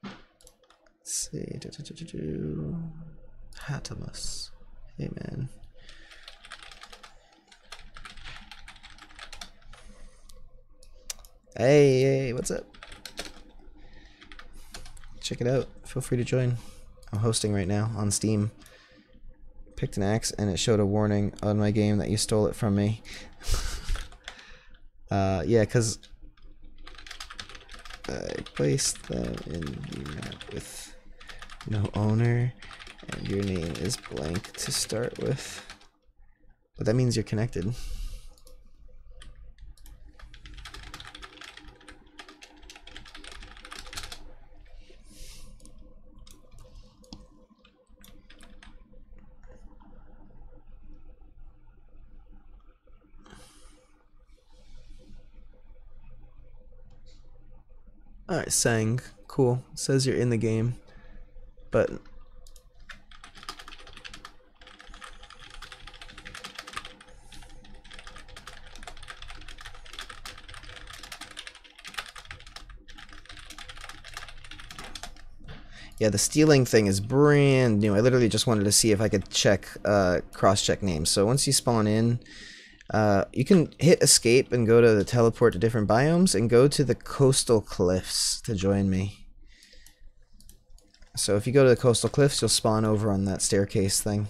Let's see. Hatamus. Hey, man. Hey, what's up? Check it out. Feel free to join. I'm hosting right now on Steam. Picked an axe and it showed a warning on my game that you stole it from me. Yeah, because I placed them in the map with no owner. And your name is blank to start with. But that means you're connected. Alright, sang. Cool. It says you're in the game. But yeah, the stealing thing is brand new. I literally just wanted to see if I could check, cross-check names. So once you spawn in, you can hit escape and go to the teleport to different biomes and go to the coastal cliffs to join me. So if you go to the coastal cliffs, you'll spawn over on that staircase thing.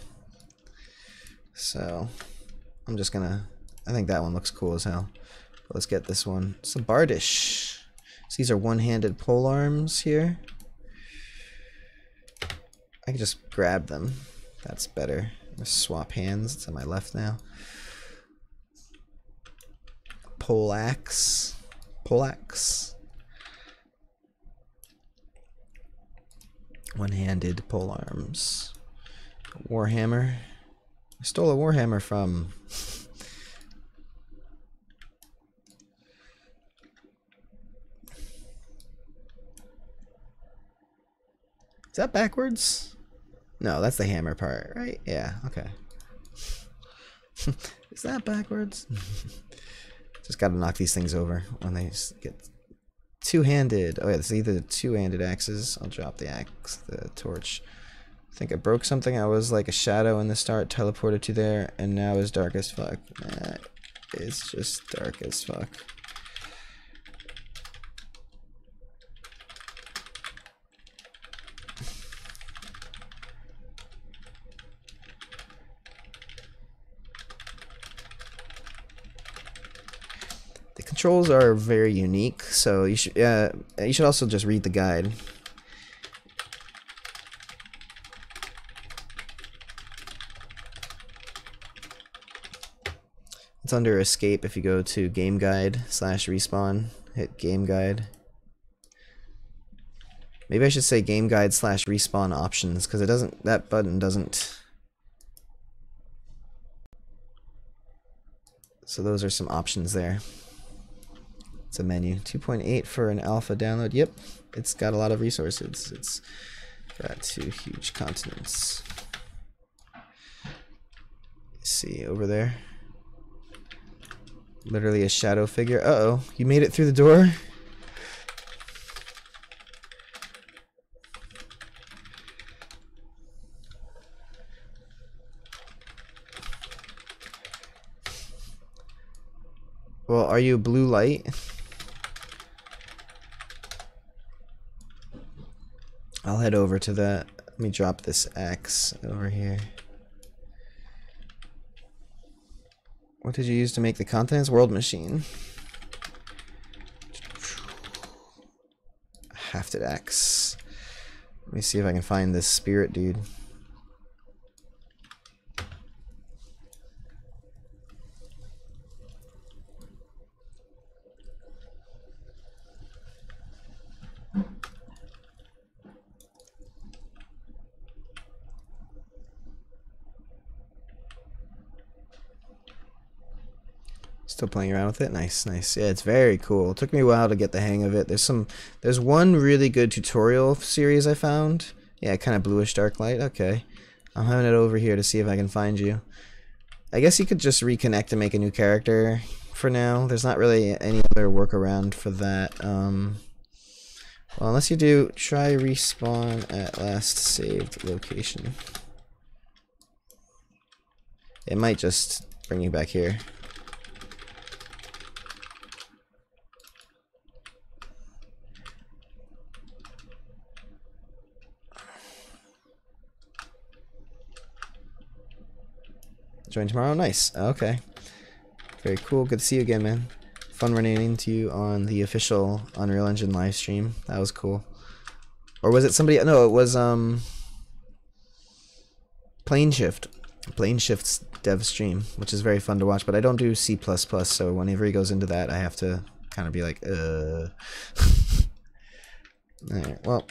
So I'm just gonna, I think that one looks cool as hell. But let's get this one. It's a bardish. So these are one-handed pole arms here. I can just grab them. That's better. Let's swap hands. It's on my left now. Pole axe. Pole axe. One-handed pole arms. Warhammer. I stole a warhammer from... Is that backwards? No, that's the hammer part, right? Yeah, okay. Is that backwards? Just gotta knock these things over when they get two-handed. Oh yeah, it's either the two-handed axes. I'll drop the axe, the torch. I think I broke something. I was like a shadow in the start, teleported to there, and now is dark as fuck. It's just dark as fuck. Controls are very unique, so you should also just read the guide. It's under escape if you go to game guide / respawn, hit game guide. Maybe I should say game guide / respawn options, because it doesn't, that button doesn't. So those are some options there. It's a menu. 2.8 for an alpha download. Yep, it's got a lot of resources. It's got 2 huge continents. See over there. Literally a shadow figure. Uh-oh, you made it through the door? Well, are you blue light? I'll head over to that. Let me drop this axe over here. What did you use to make the contents? World machine. Hafted axe. Let me see if I can find this spirit dude. Still playing around with it. Nice, nice. Yeah, it's very cool. It took me a while to get the hang of it. There's one really good tutorial series I found. Yeah, kind of bluish dark light. Okay. I'm having it over here to see if I can find you. I guess you could just reconnect and make a new character for now. There's not really any other workaround for that. Well, unless you do, try respawn at last saved location. It might just bring you back here. Join tomorrow? Nice. Okay. Very cool. Good to see you again, man. Fun running into you on the official Unreal Engine live stream. That was cool. Or was it somebody? No, it was Plane Shift. Plane Shift's dev stream, which is very fun to watch, but I don't do C++, so whenever he goes into that, I have to kind of be like, Alright, well.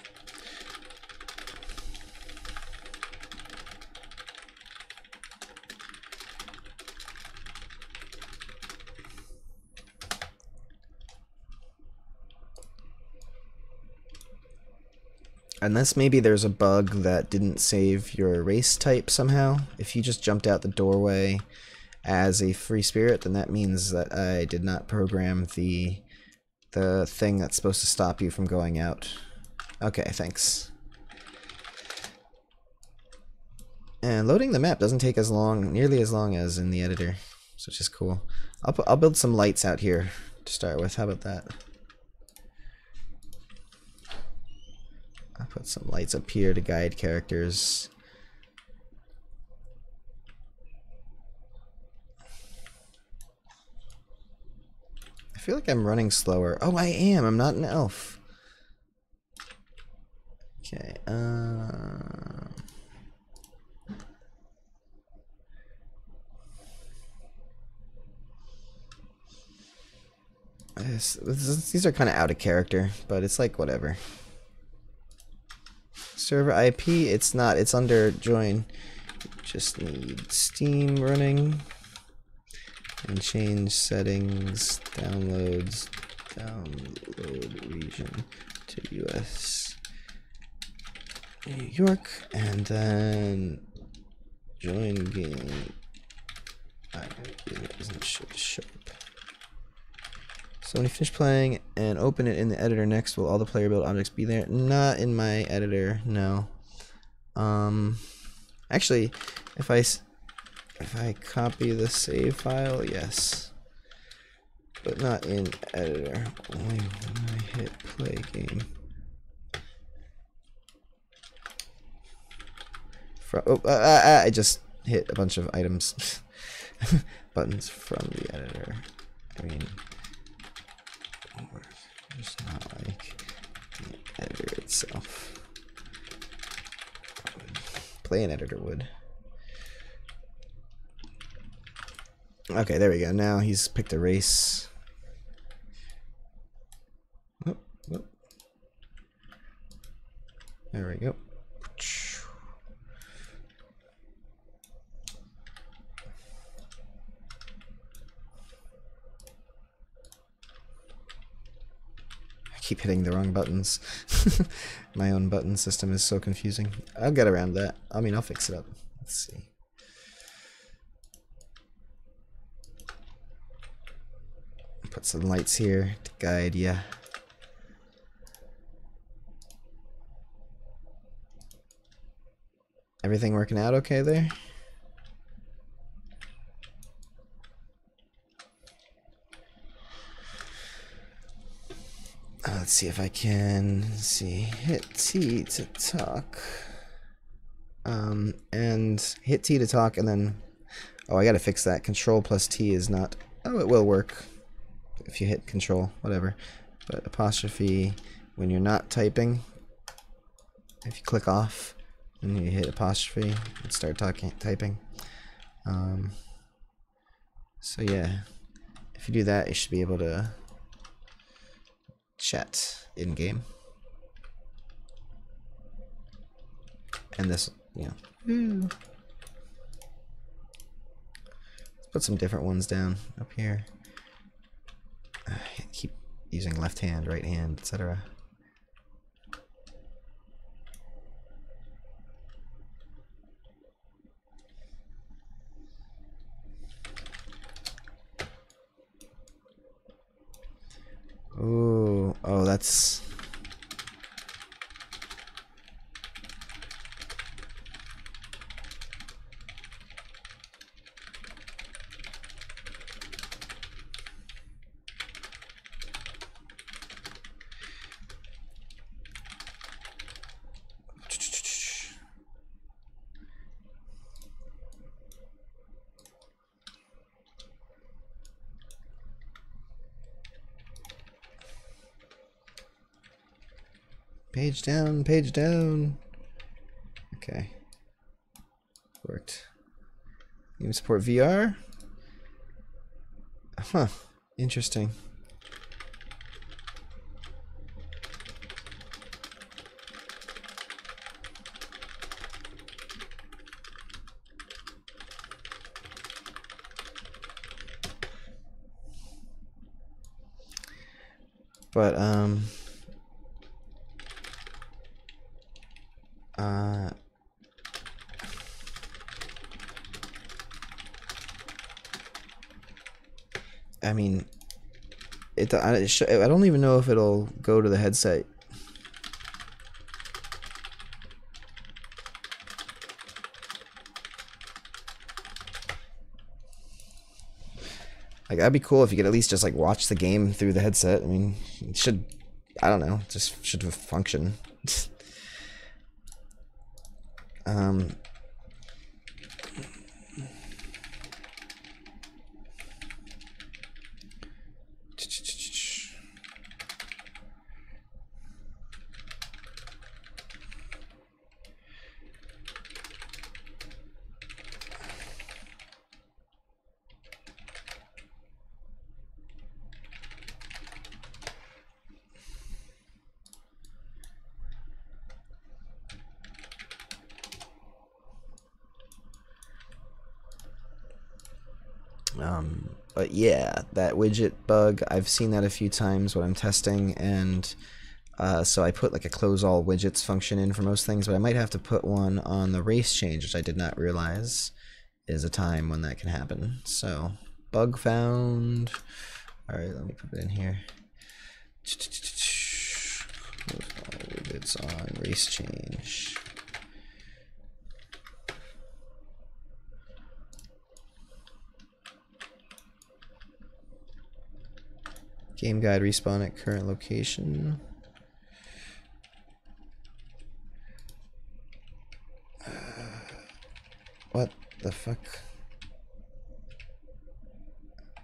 Unless maybe there's a bug that didn't save your race type somehow. If you just jumped out the doorway as a free spirit, then that means that I did not program the thing that's supposed to stop you from going out. Okay, thanks. And loading the map doesn't take as long, nearly as long as in the editor, which is cool. I'll build some lights out here to start with. How about that? I'll put some lights up here to guide characters. I feel like I'm running slower. Oh, I am. I'm not an elf. Okay. These are kind of out of character, but it's like whatever. Server IP, it's not, it's under join. Just need Steam running and change settings, download region to US, New York, and then join game. It doesn't show up. So when you finish playing and open it in the editor next, will all the player build objects be there? Not in my editor, no. Actually, if I copy the save file, yes. But not in editor. Only when I hit play game. I just hit a bunch of items. Buttons from the editor. I mean, just not like the editor itself. Play an editor would. Okay, there we go. Now he's picked a race. Oh, oh. There we go. keep hitting the wrong buttons. My own button system is so confusing. I'll get around that. I mean, I'll fix it up. Let's see. Put some lights here to guide ya. Everything working out okay there? Let's see if I can hit T to talk. And hit T to talk, and then I gotta fix that. Control plus T is not. Oh, it will work if you hit Control, whatever. But apostrophe when you're not typing. If you click off and you hit apostrophe and start typing. So yeah, if you do that, you should be able to chat in game. And this, yeah. Let's put some different ones down up here. Keep using left hand, right hand, etc. Ooh, oh, that's. Page down, page down. Okay. Worked. You support VR? Huh. Interesting. But, I mean, I don't even know if it'll go to the headset. Like, that'd be cool if you could at least just like watch the game through the headset. I mean, it should, I don't know, just should function. But yeah, that widget bug, I've seen that a few times when I'm testing, and so I put like a close all widgets function in for most things, but I might have to put one on the race change, which I did not realize is a time when that can happen. So, bug found. Alright, let me put it in here. Close all widgets on race change. Game guide respawn at current location. What the fuck?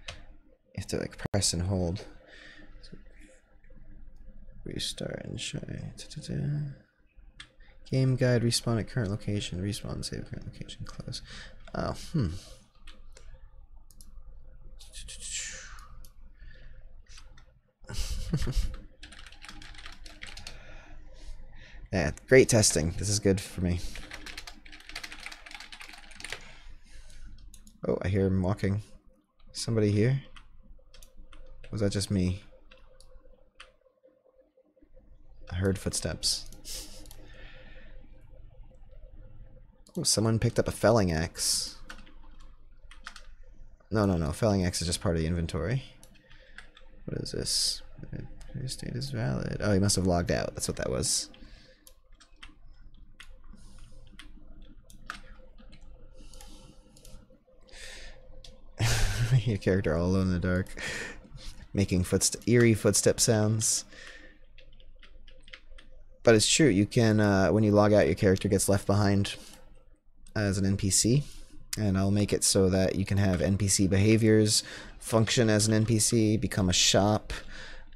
You have to like press and hold. Restart and show. Game guide respawn at current location. Respawn, save current location, close. Oh, Yeah, great testing. This is good for me. Oh, I hear him walking. Somebody here? Was that just me? heard footsteps. Oh, someone picked up a felling axe. No. Felling axe is just part of the inventory. What is this? Your state is valid. Oh, he must have logged out. That's what that was. Your character all alone in the dark, making eerie footstep sounds. But it's true. You can, when you log out, your character gets left behind as an NPC. And I'll make it so that you can have NPC behaviors, function as an NPC, become a shop,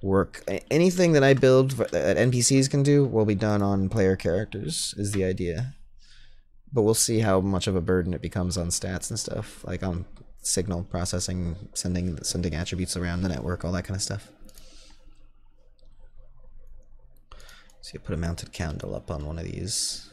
work. Anything that I build that NPCs can do will be done on player characters, is the idea. But we'll see how much of a burden it becomes on stats and stuff, like on signal processing, sending attributes around the network, all that kind of stuff. So you put a mounted candle up on one of these.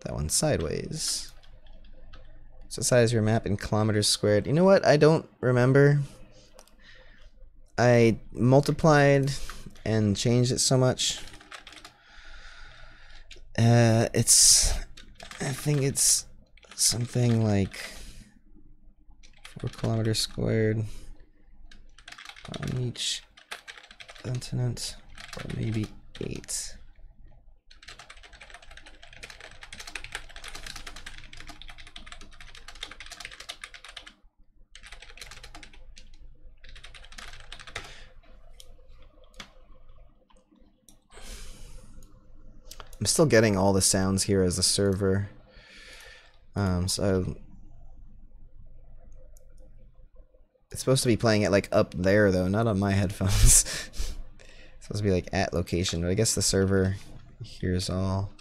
That one's sideways. So size your map in kilometers squared. You know what? I don't remember. I multiplied and changed it so much. I think it's something like 4 kilometers squared on each continent, or maybe 8. I'm still getting all the sounds here as a server. So it's supposed to be playing it like up there though, not on my headphones. It's supposed to be like at location, but I guess the server hears all.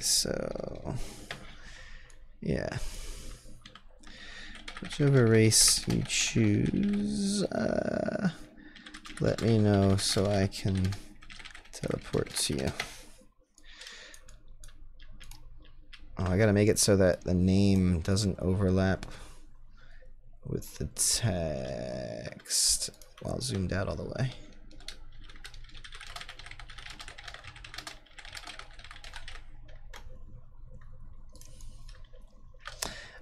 So, yeah. Whichever race you choose, let me know so I can teleport to you. Oh, I gotta make it so that the name doesn't overlap with the text while zoomed out all the way.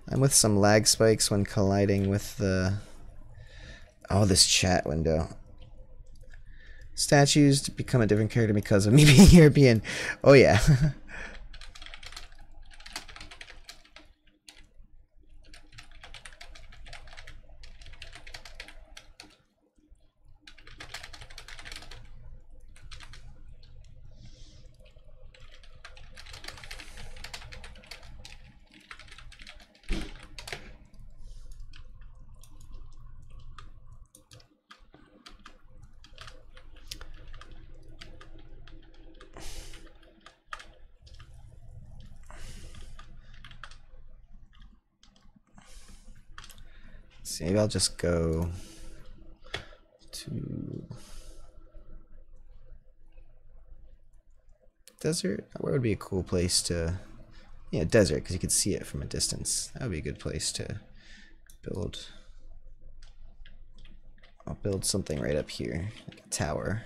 I'm with some lag spikes when colliding with the... Oh, this chat window. Statues become a different character because of me being European. Oh, yeah. So maybe I'll just go to desert. Where would be a cool place to, yeah, desert, because you could see it from a distance. That would be a good place to build. I'll build something right up here, like a tower.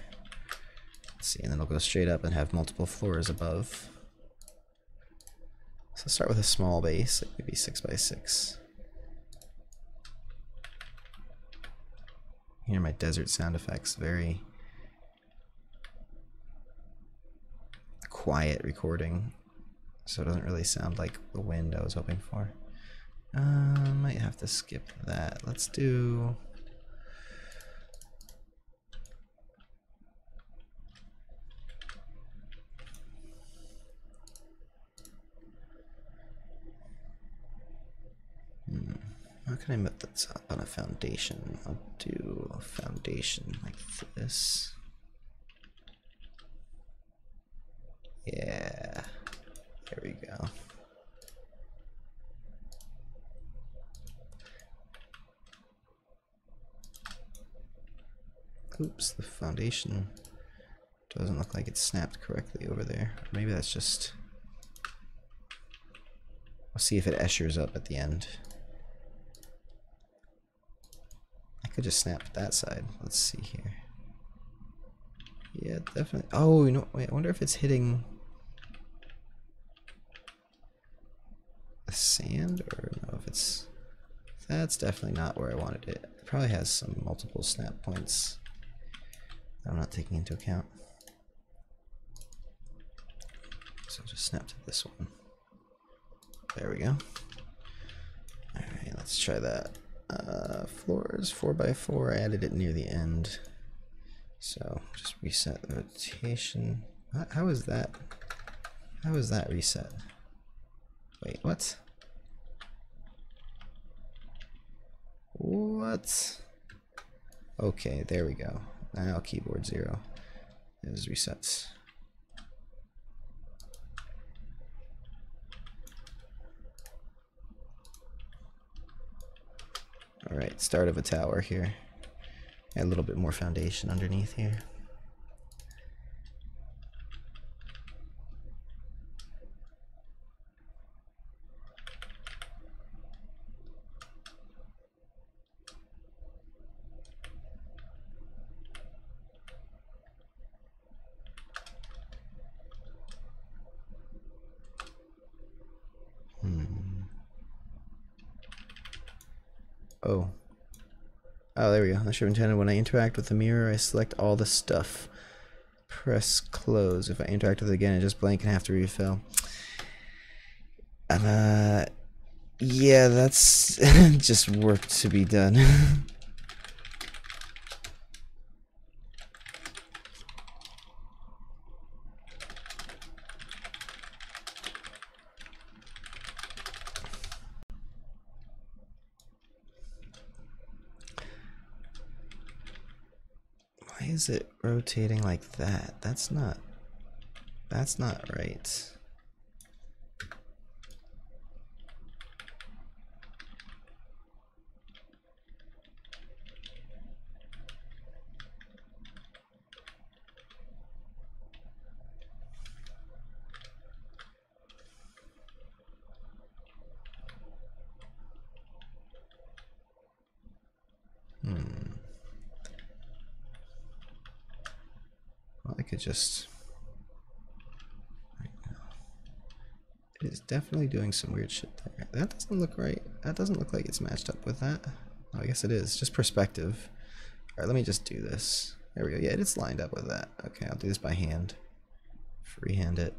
Let's see, and then I'll go straight up and have multiple floors above. So I'll start with a small base, like maybe 6 by 6. Hear my desert sound effects, very quiet recording, so it doesn't really sound like the wind I was hoping for. Might have to skip that. Let's do... can I put that up on a foundation? I'll do a foundation like this. Yeah, there we go. Oops, the foundation doesn't look like it's snapped correctly over there. Maybe that's just... I'll see if it eschers up at the end. I could just snap that side. Let's see here. Yeah, definitely. Oh, you know, wait, I wonder if it's hitting the sand, or no, if it's... That's definitely not where I wanted it. It probably has some multiple snap points that I'm not taking into account. So I'll just snap to this one. There we go. Alright, let's try that. Floors 4x4, I added it near the end. So just reset the rotation. How is that? How is that reset? Wait, what? What? Okay, there we go. Now keyboard 0 is resets. Alright, start of a tower here. Add a little bit more foundation underneath here. Oh. Oh, there we go. I should have intended when I interact with the mirror, I select all the stuff. Press close. If I interact with it again, it just blank and have to refill. Yeah, that's just work to be done. Why is it rotating like that? That's not right. Well, I could just... It is definitely doing some weird shit there. That doesn't look right. That doesn't look like it's matched up with that. Oh, I guess it is. Just perspective. Alright, let me just do this. There we go. Yeah, it's lined up with that. Okay, I'll do this by hand. Freehand it.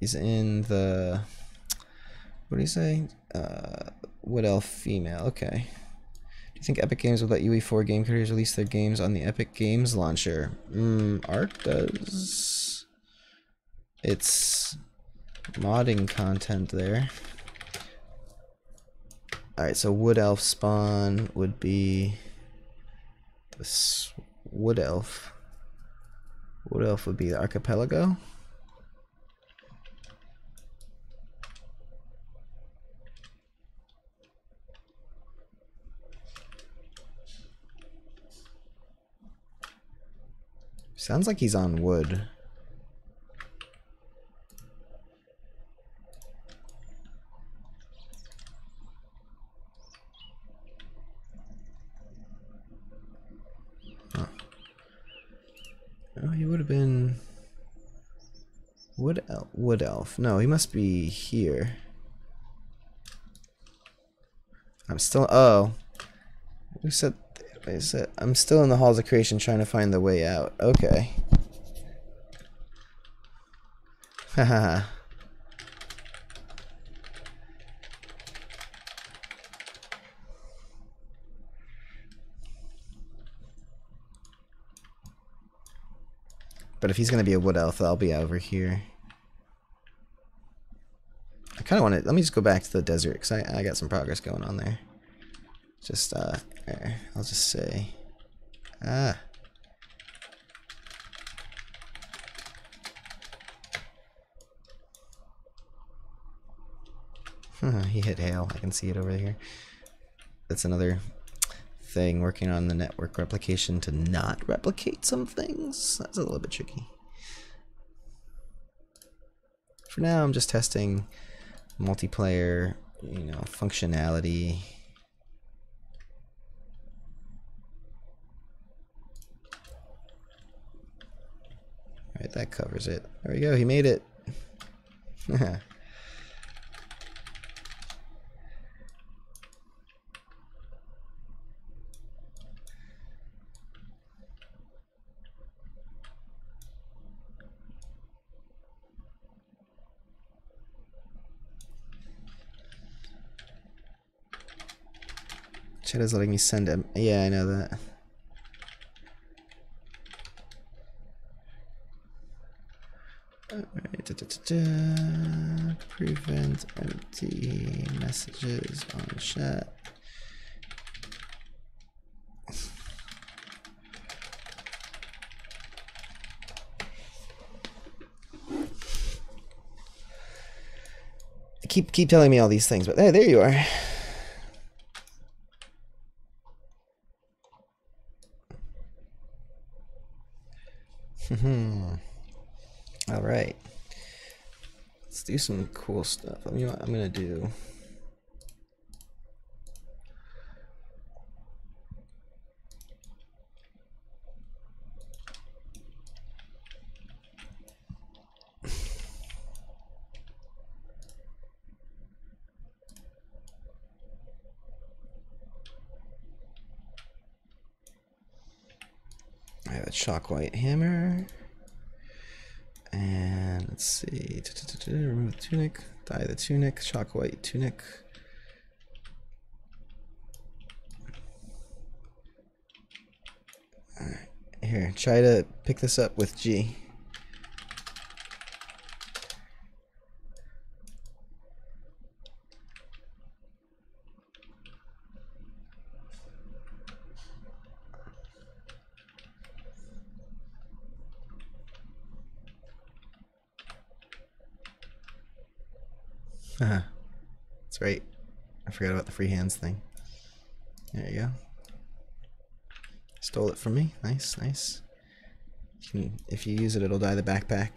He's in the... What do you say? Wood Elf female. Okay. Do you think Epic Games will let UE4 game creators release their games on the Epic Games launcher? Art does. It's modding content there. Alright, so Wood Elf spawn would be this Wood Elf. Wood Elf would be the archipelago. Sounds like he's on wood. Huh. Oh, he would have been wood elf. No, he must be here. I'm still. Oh, who said? I'm still in the halls of creation trying to find the way out. Okay. Haha. But if he's gonna be a wood elf, I'll be over here. kind of want to, let me just go back to the desert, because I got some progress going on there. Just, there, I'll just say, huh, he hit hail, I can see it over here. That's another thing, working on the network replication to not replicate some things. That's a little bit tricky. For now, I'm just testing multiplayer, you know, functionality. Alright, that covers it. There we go, he made it. Chat is letting me send him. Yeah, I know that. Alright, prevent empty messages on chat. Keep telling me all these things, but there you are. All right, let's do some cool stuff. I mean, what I'm gonna do. I have a chalk white hammer. And let's see, remove the tunic, dye the tunic, chalk white tunic. Alright, here, try to pick this up with G. That's right. I forgot about the free hands thing. There you go. Stole it from me. Nice, nice. You can, if you use it, it'll dye the backpack.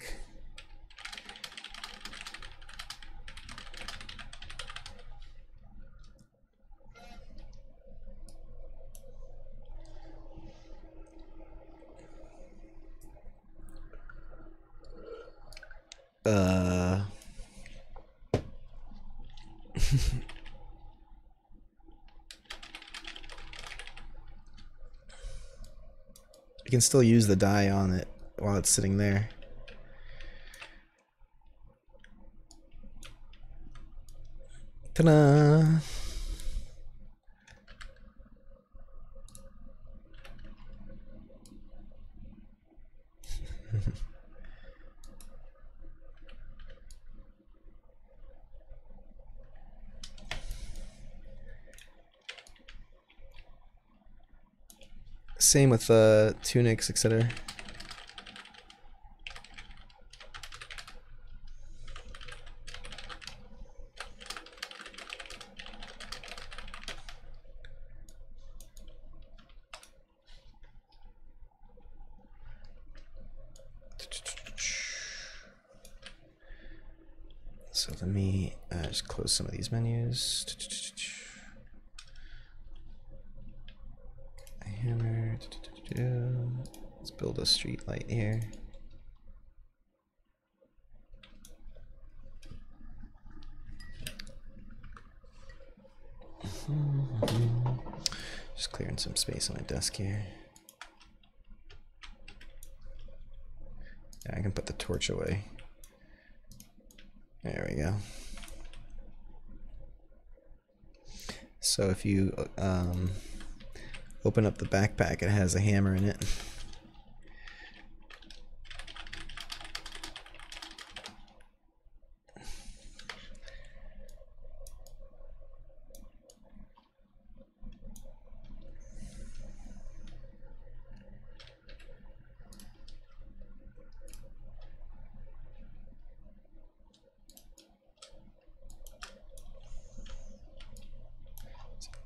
You can still use the dye on it while it's sitting there. Ta-da! Same with tunics, etc. So let me just close some of these menus. Hammer. Let's build a street light here. Just clearing some space on my desk here. Yeah, I can put the torch away. There we go. So if you open up the backpack, it has a hammer in it.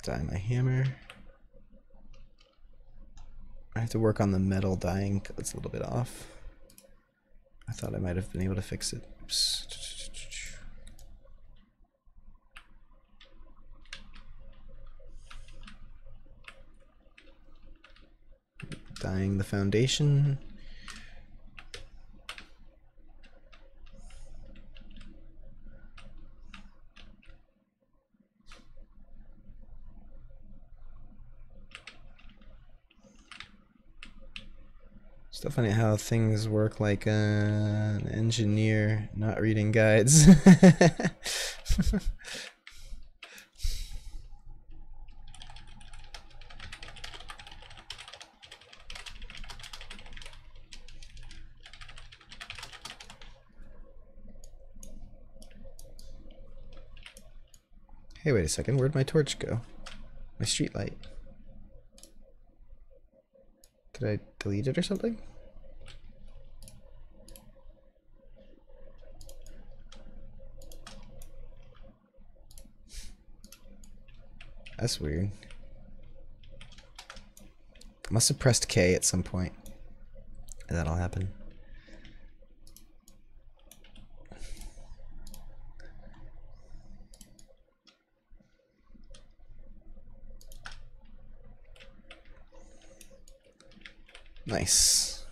Dye my hammer. I have to work on the metal dyeing. That's a little bit off. I thought I might have been able to fix it. Oops. Dyeing the foundation. Still funny how things work like an engineer not reading guides. Hey, wait a second, where'd my torch go? My street light. Did I delete it or something? That's weird. Must have pressed K at some point. And that'll happen. Nice.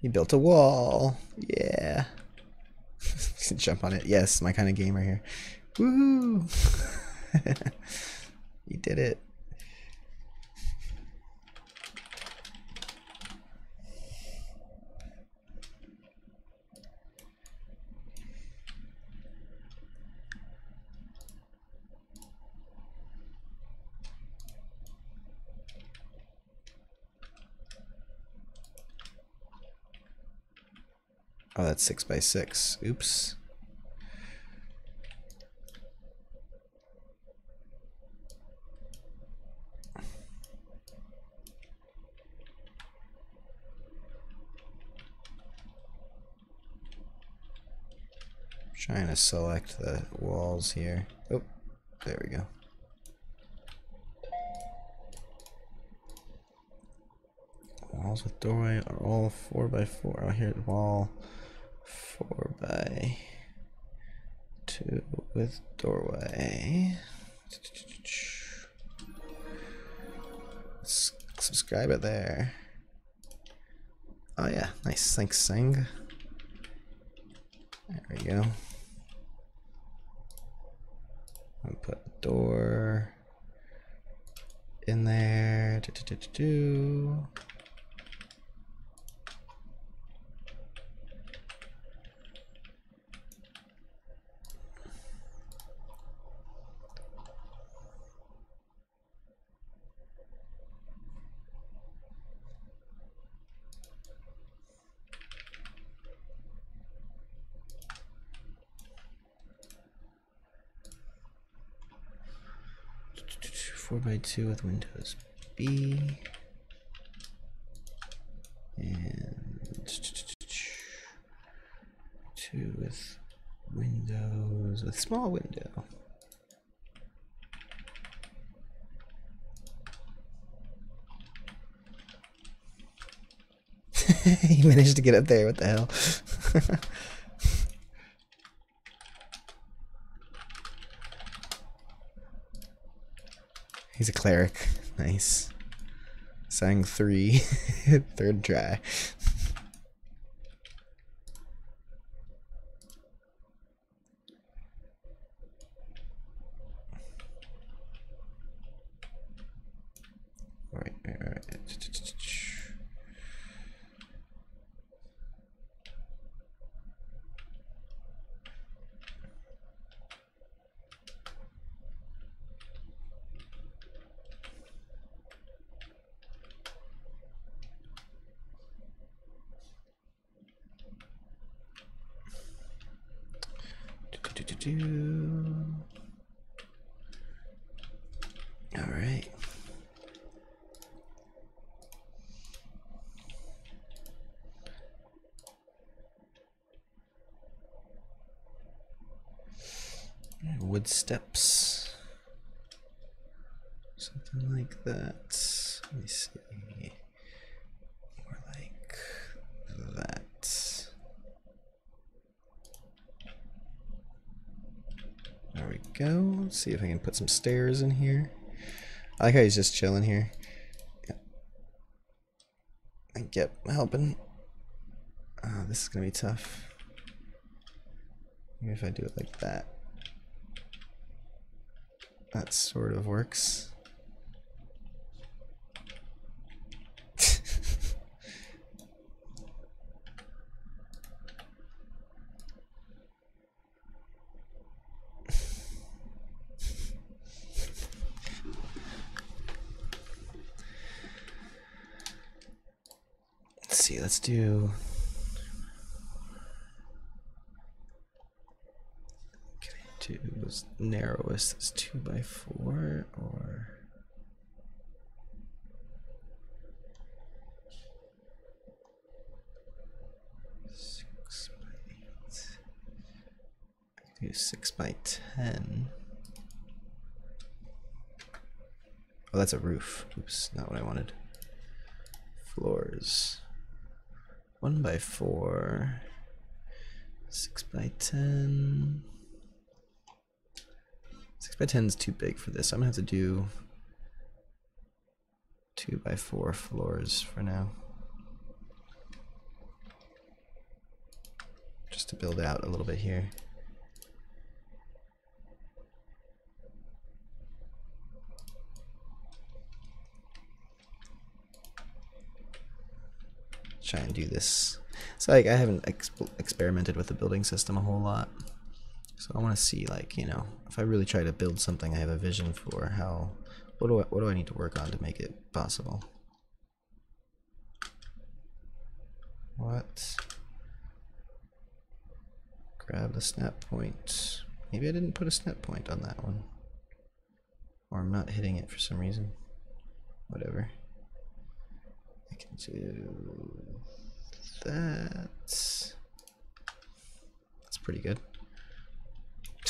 He built a wall. Yeah. Jump on it. Yes, my kind of game right here. Woohoo! You did it. Oh, that's 6 by 6. Oops. Trying to select the walls here. Oh, there we go. Walls with doorway are all 4 by 4. Oh, here, wall 4 by 2 with doorway. Let's subscribe it there. Oh yeah, nice. Thanks, Sing. There we go. I'll put a door in there. Four by 2 with windows B and 2 with windows with small window. He managed to get up there. What the hell? He's a cleric. Nice. Sang 3. Third try. Alright. All right. Wood steps. Something like that. Let me see. More like that. There we go. Let's see if I can put some stairs in here. I like how he's just chilling here. Yep, helping. Oh, this is gonna be tough. Maybe if I do it like that. That sort of works. Let's see, let's do. Can I do as narrowest as 2x4 or. 6x8. I could do 6x10. Oh, that's a roof. Oops, not what I wanted. Floors. 1x4. 6x10. 6x10 is too big for this. I'm gonna have to do 2x4 floors for now. Just to build out a little bit here. Try and do this. So like I haven't experimented with the building system a whole lot. So I want to see, like, you know, if I really try to build something, I have a vision for how, what do I need to work on to make it possible? What? Grab the snap point. Maybe I didn't put a snap point on that one. Or I'm not hitting it for some reason. Whatever. I can do that. That's pretty good.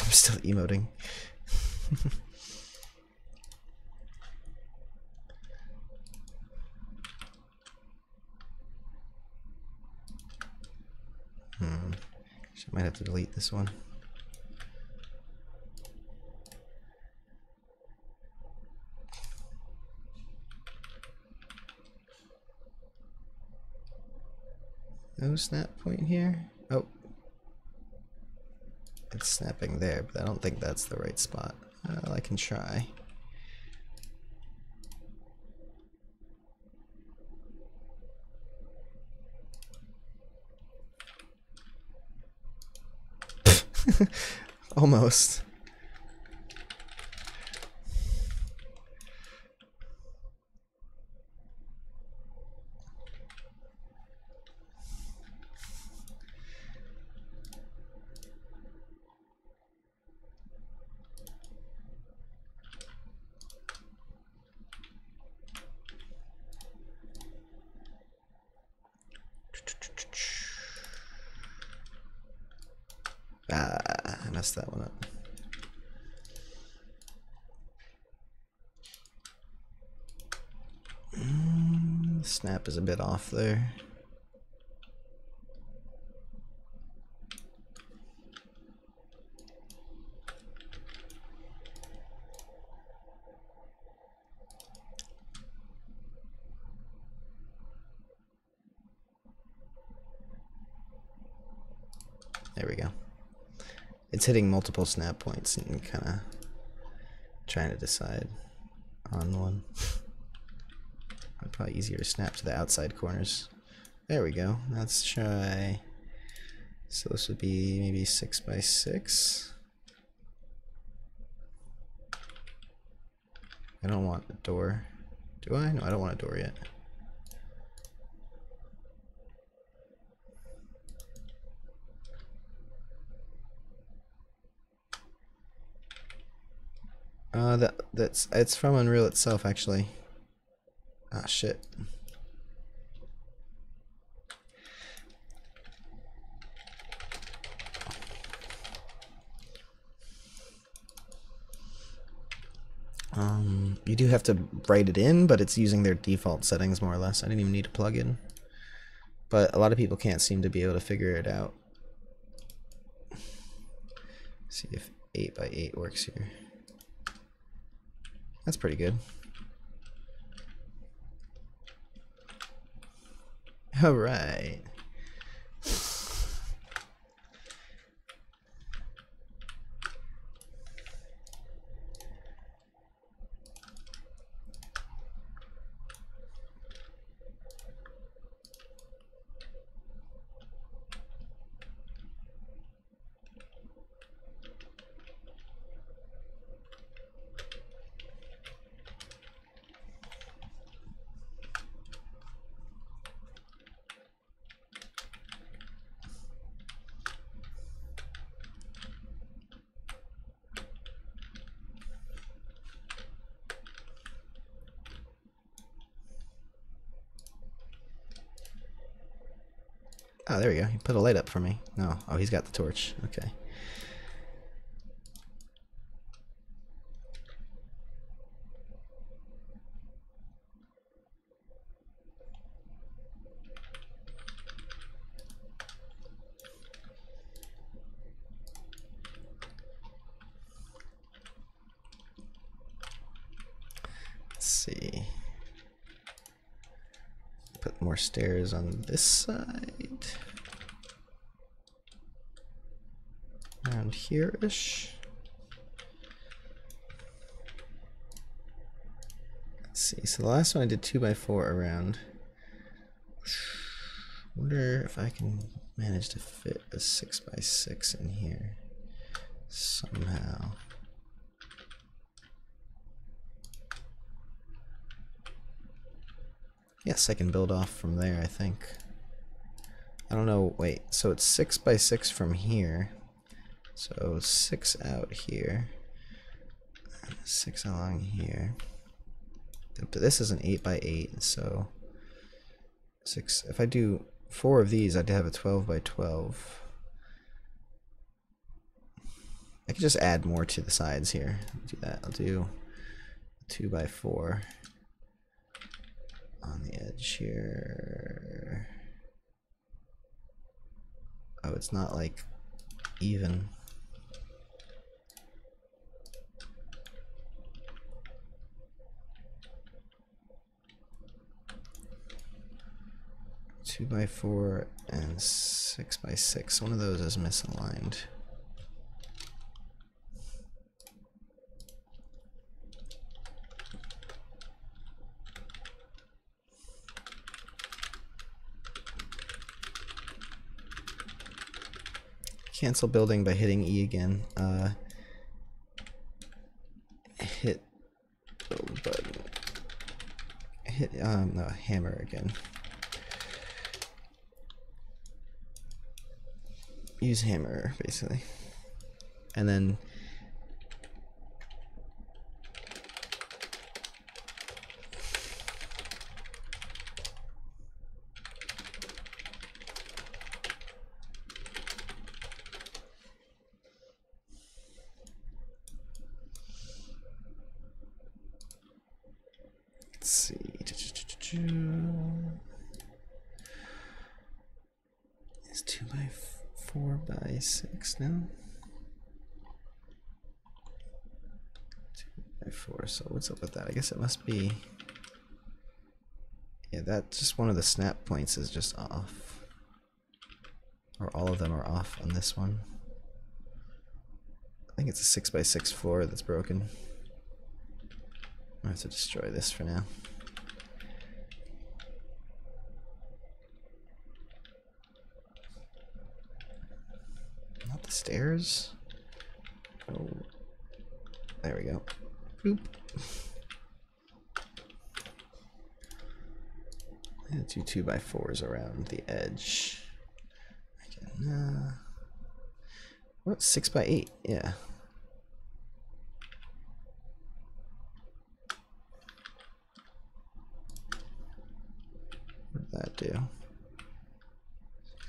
I'm still emoting. I might have to delete this one. No snap point here? Oh. It's snapping there, but I don't think that's the right spot. Well, I can try. Almost. Ah, I messed that one up. Snap is a bit off there. There we go. It's hitting multiple snap points and kind of trying to decide on one. Probably easier to snap to the outside corners. There we go. Let's try. So this would be maybe 6x6. I don't want a door. Do I? No, I don't want a door yet. It's from Unreal itself, actually. Ah, shit. You do have to write it in, but it's using their default settings more or less. I didn't even need a plugin. But a lot of people can't seem to be able to figure it out. See if 8x8 works here. That's pretty good. All right. Oh, there we go. He put a light up for me. No. Oh, he's got the torch. Okay. Let's see. Put more stairs on this side. Around here-ish. Let's see. So the last one I did 2x4 around. Wonder if I can manage to fit a 6x6 in here somehow. Yes, I can build off from there, I think. I don't know, wait, so it's 6x6 from here. So 6 out here. 6 along here. This is an 8x8, so 6. If I do 4 of these, I'd have a 12x12. I could just add more to the sides here. Do that. I'll do 2x4 on the edge here. Oh, it's not like even. Two by 4 and 6x6. One of those is misaligned. Cancel building by hitting E again. Hit build button. Hit no, hammer again. Use hammer basically, and then let's see. It's 2x4x6 now. 2x4. So what's up with that? I guess it must be. Yeah, that just one of the snap points is just off, or all of them are off on this one. I think it's a 6x6 floor that's broken. I have to destroy this for now. Not the stairs. Oh, there we go. Boop. And 2x4s around the edge. Again, what? 6x8? Yeah. What did that do?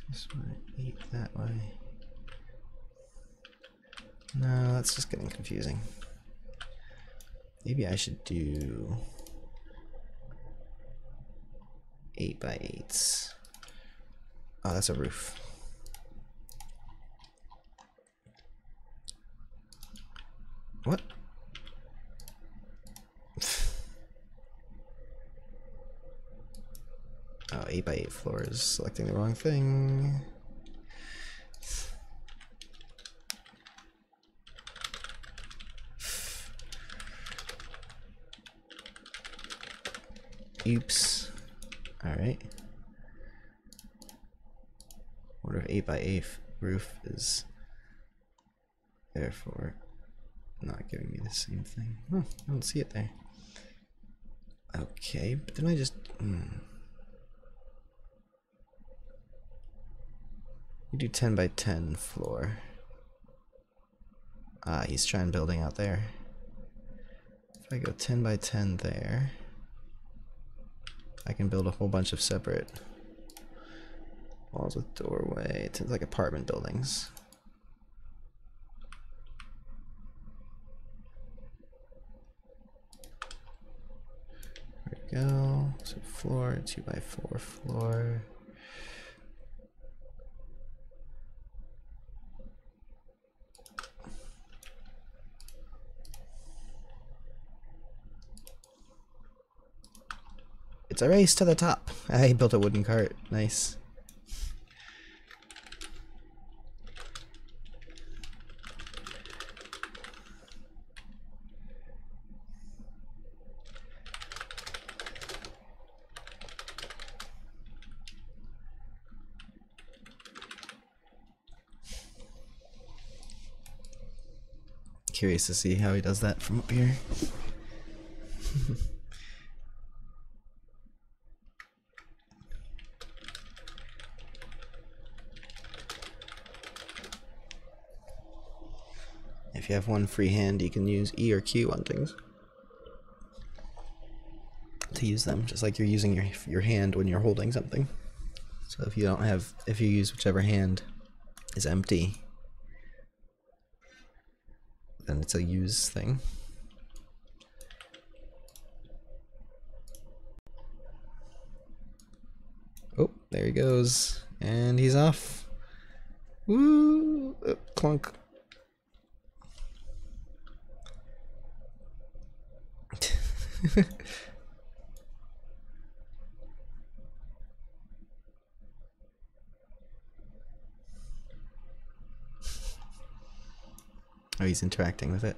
This way, 8 that way. No, that's just getting confusing. Maybe I should do 8x8s. Oh, that's a roof. What? Oh, 8x8 floors. Selecting the wrong thing. Oops. Alright. Wonder if 8x8 roof is therefore not giving me the same thing. Oh, I don't see it there. Okay, but then I just... You do 10x10 floor. Ah, he's trying building out there. If I go 10x10 there, I can build a whole bunch of separate walls with doorway. It's like apartment buildings. There we go. So floor, 2x4 floor. It's a race to the top. I built a wooden cart. Nice. Curious to see how he does that from up here. If you have one free hand, you can use E or Q on things to use them, just like you're using your hand when you're holding something. So if you don't have, if you use whichever hand is empty, then it's a use thing. Oh, there he goes, and he's off. Woo! Clunk. Oh, he's interacting with it.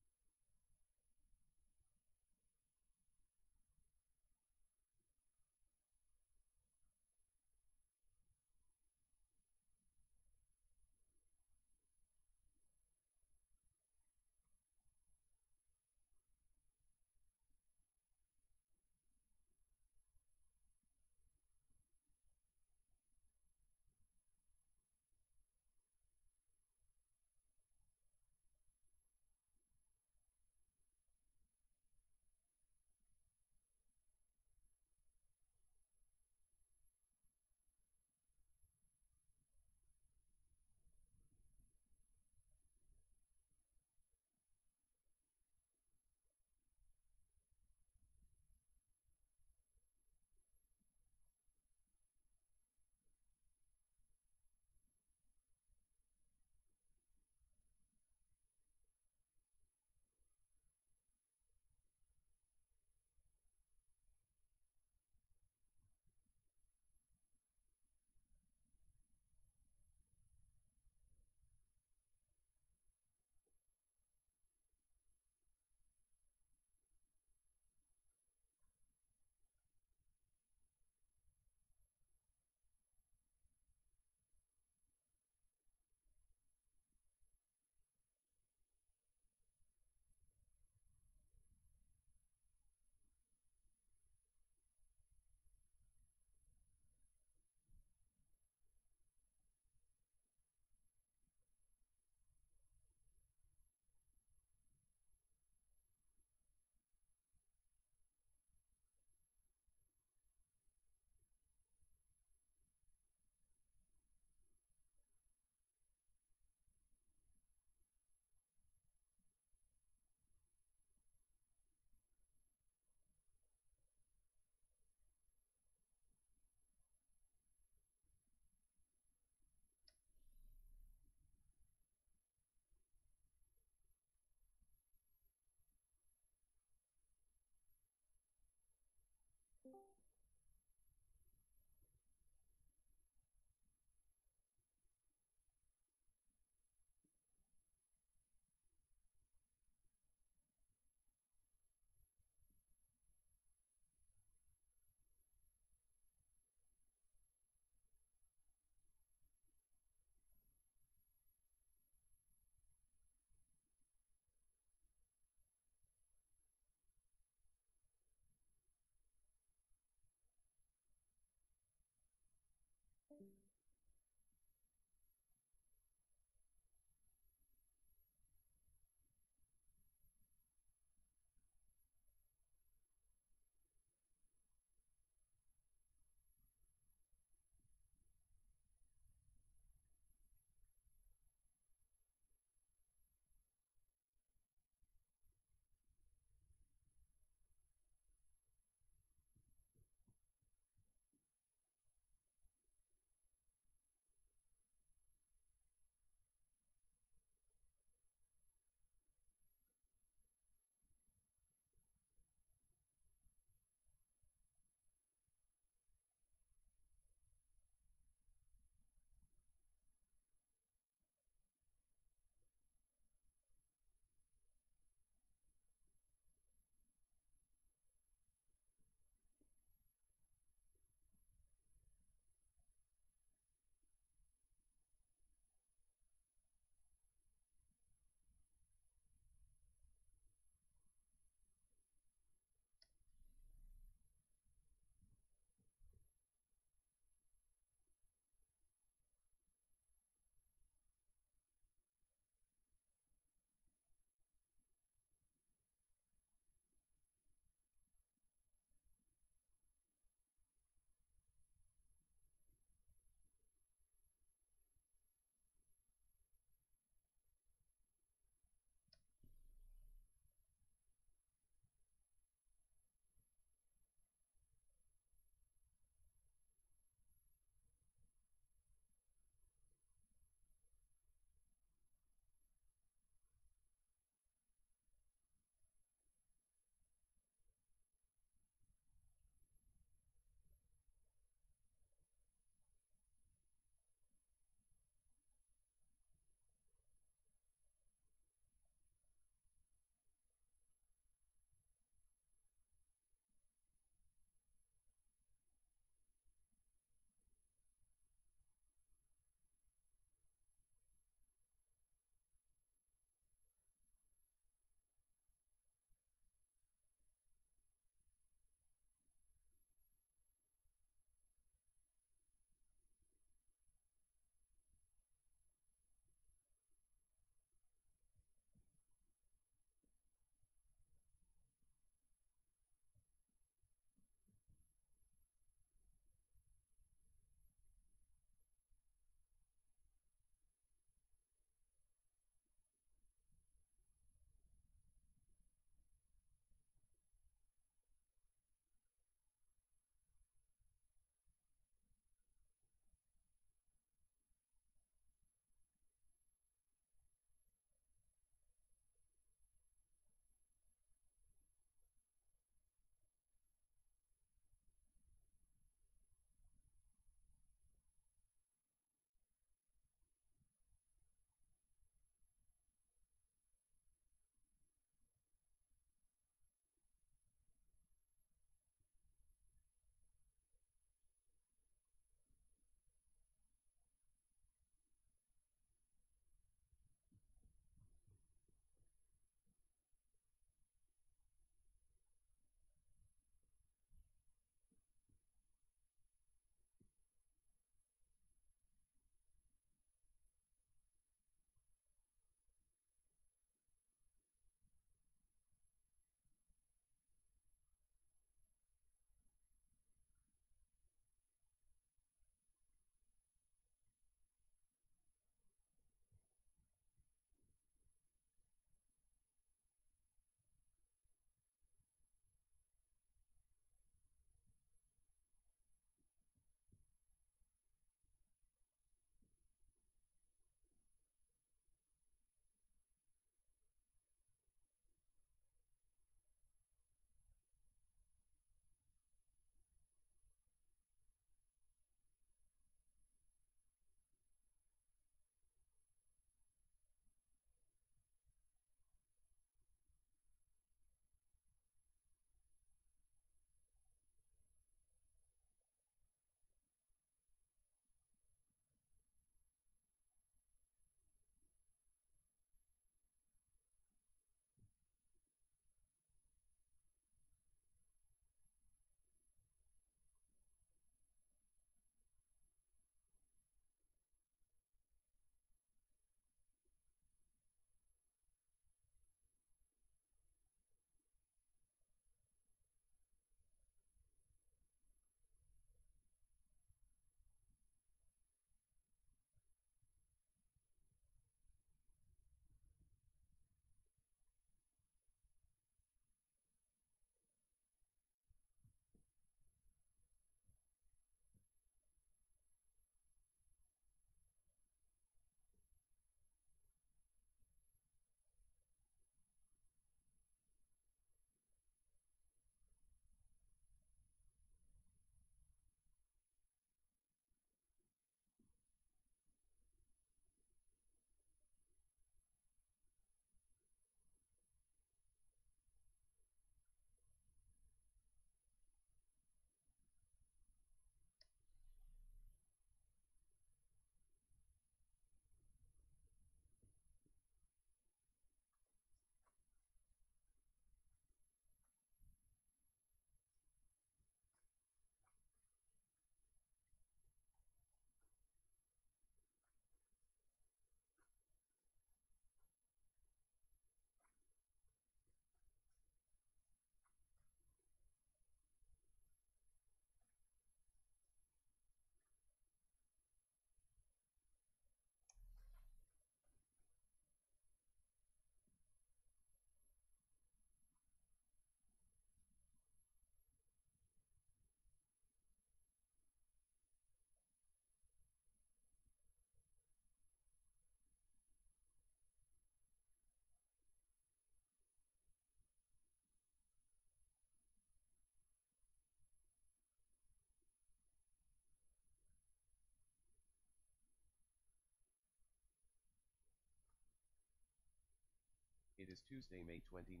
is Tuesday, May 29,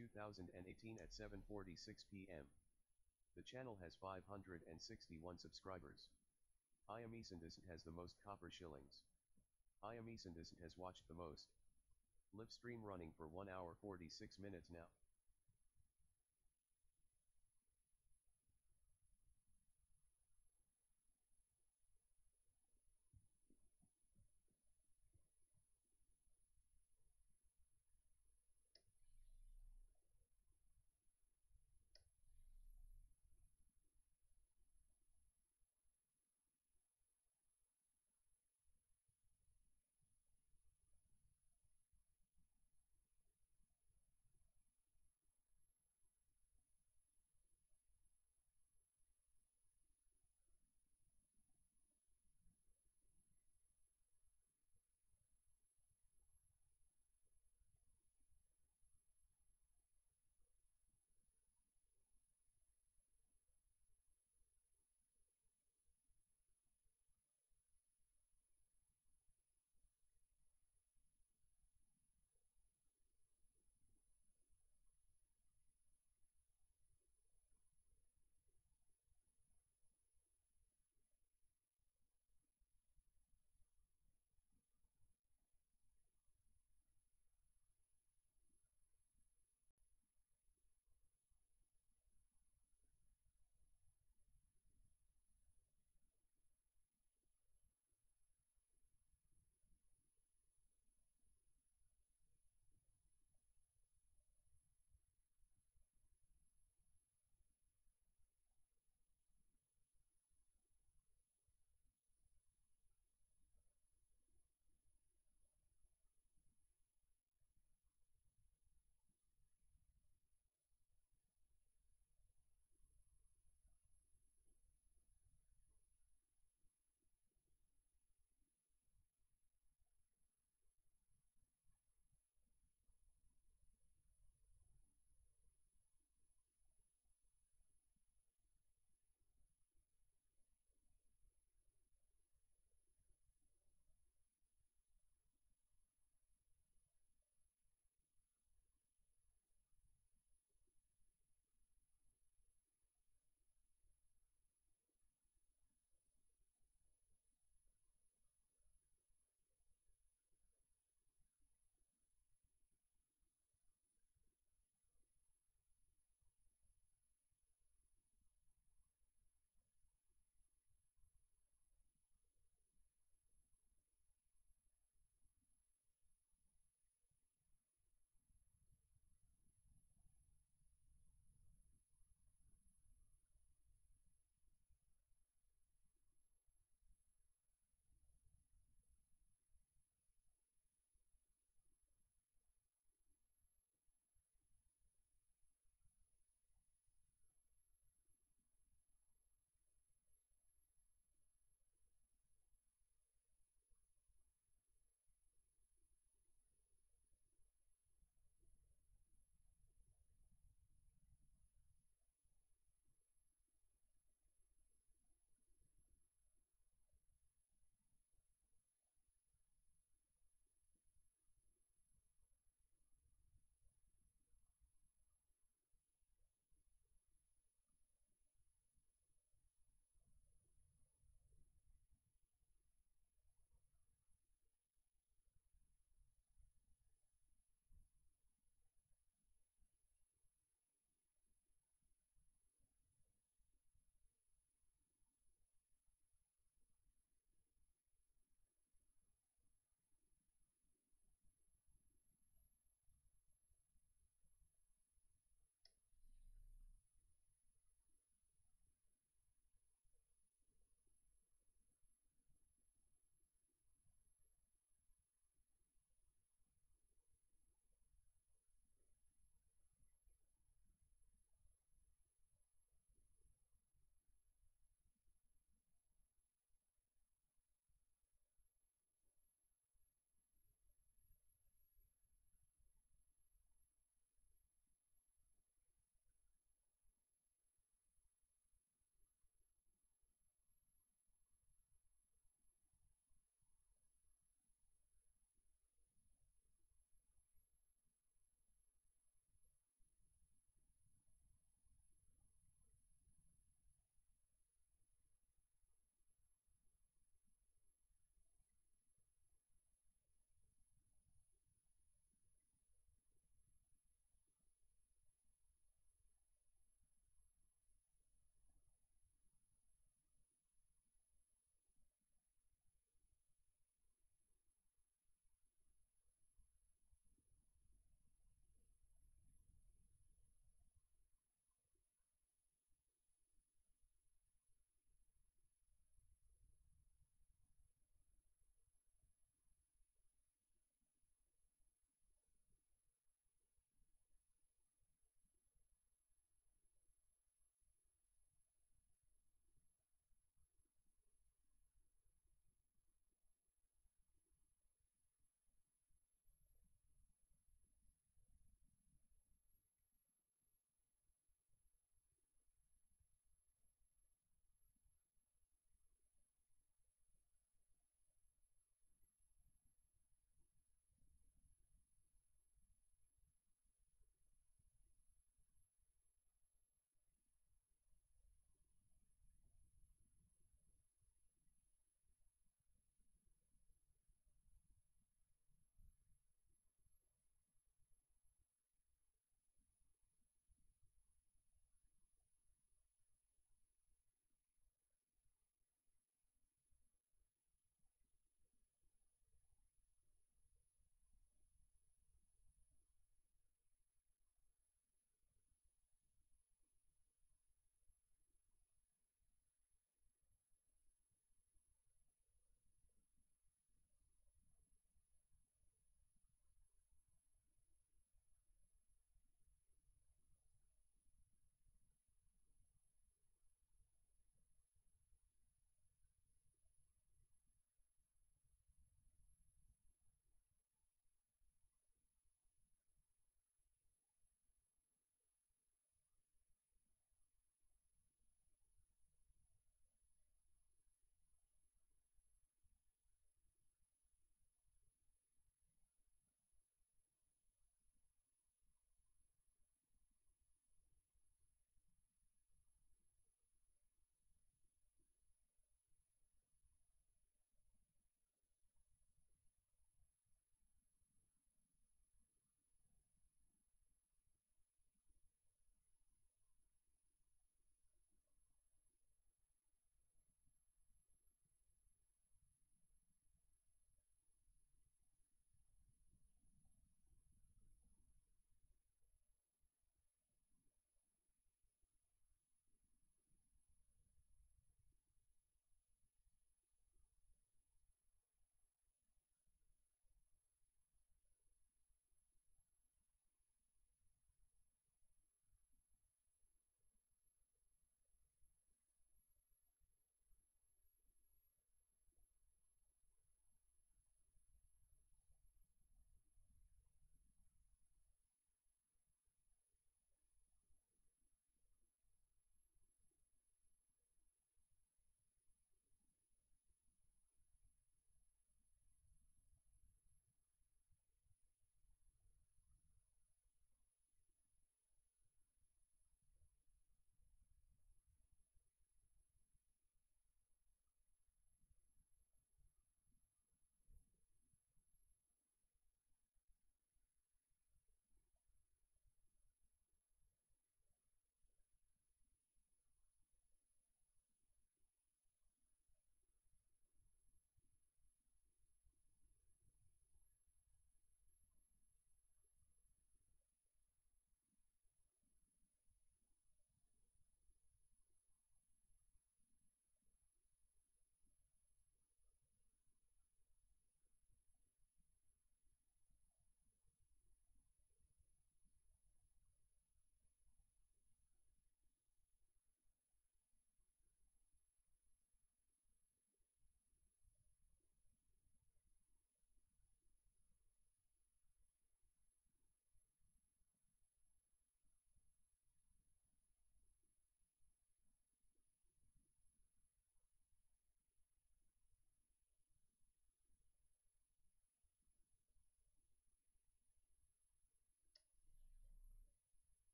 2018 at 7:46 p.m. The channel has 561 subscribers. iamisandisnt has the most copper shillings. iamisandisnt has watched the most. Live stream running for 1 hour 46 minutes now.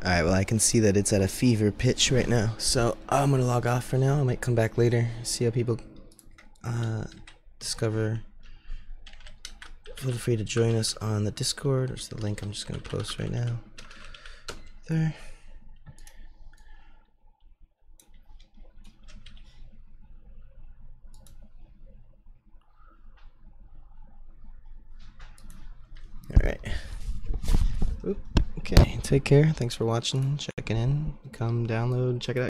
Alright, well I can see that it's at a fever pitch right now, so I'm gonna log off for now. I might come back later, see how people discover. Feel free to join us on the Discord. There's the link I'm just gonna post right now. There. Alright. Okay, take care. Thanks for watching, checking in. Come download, check it out.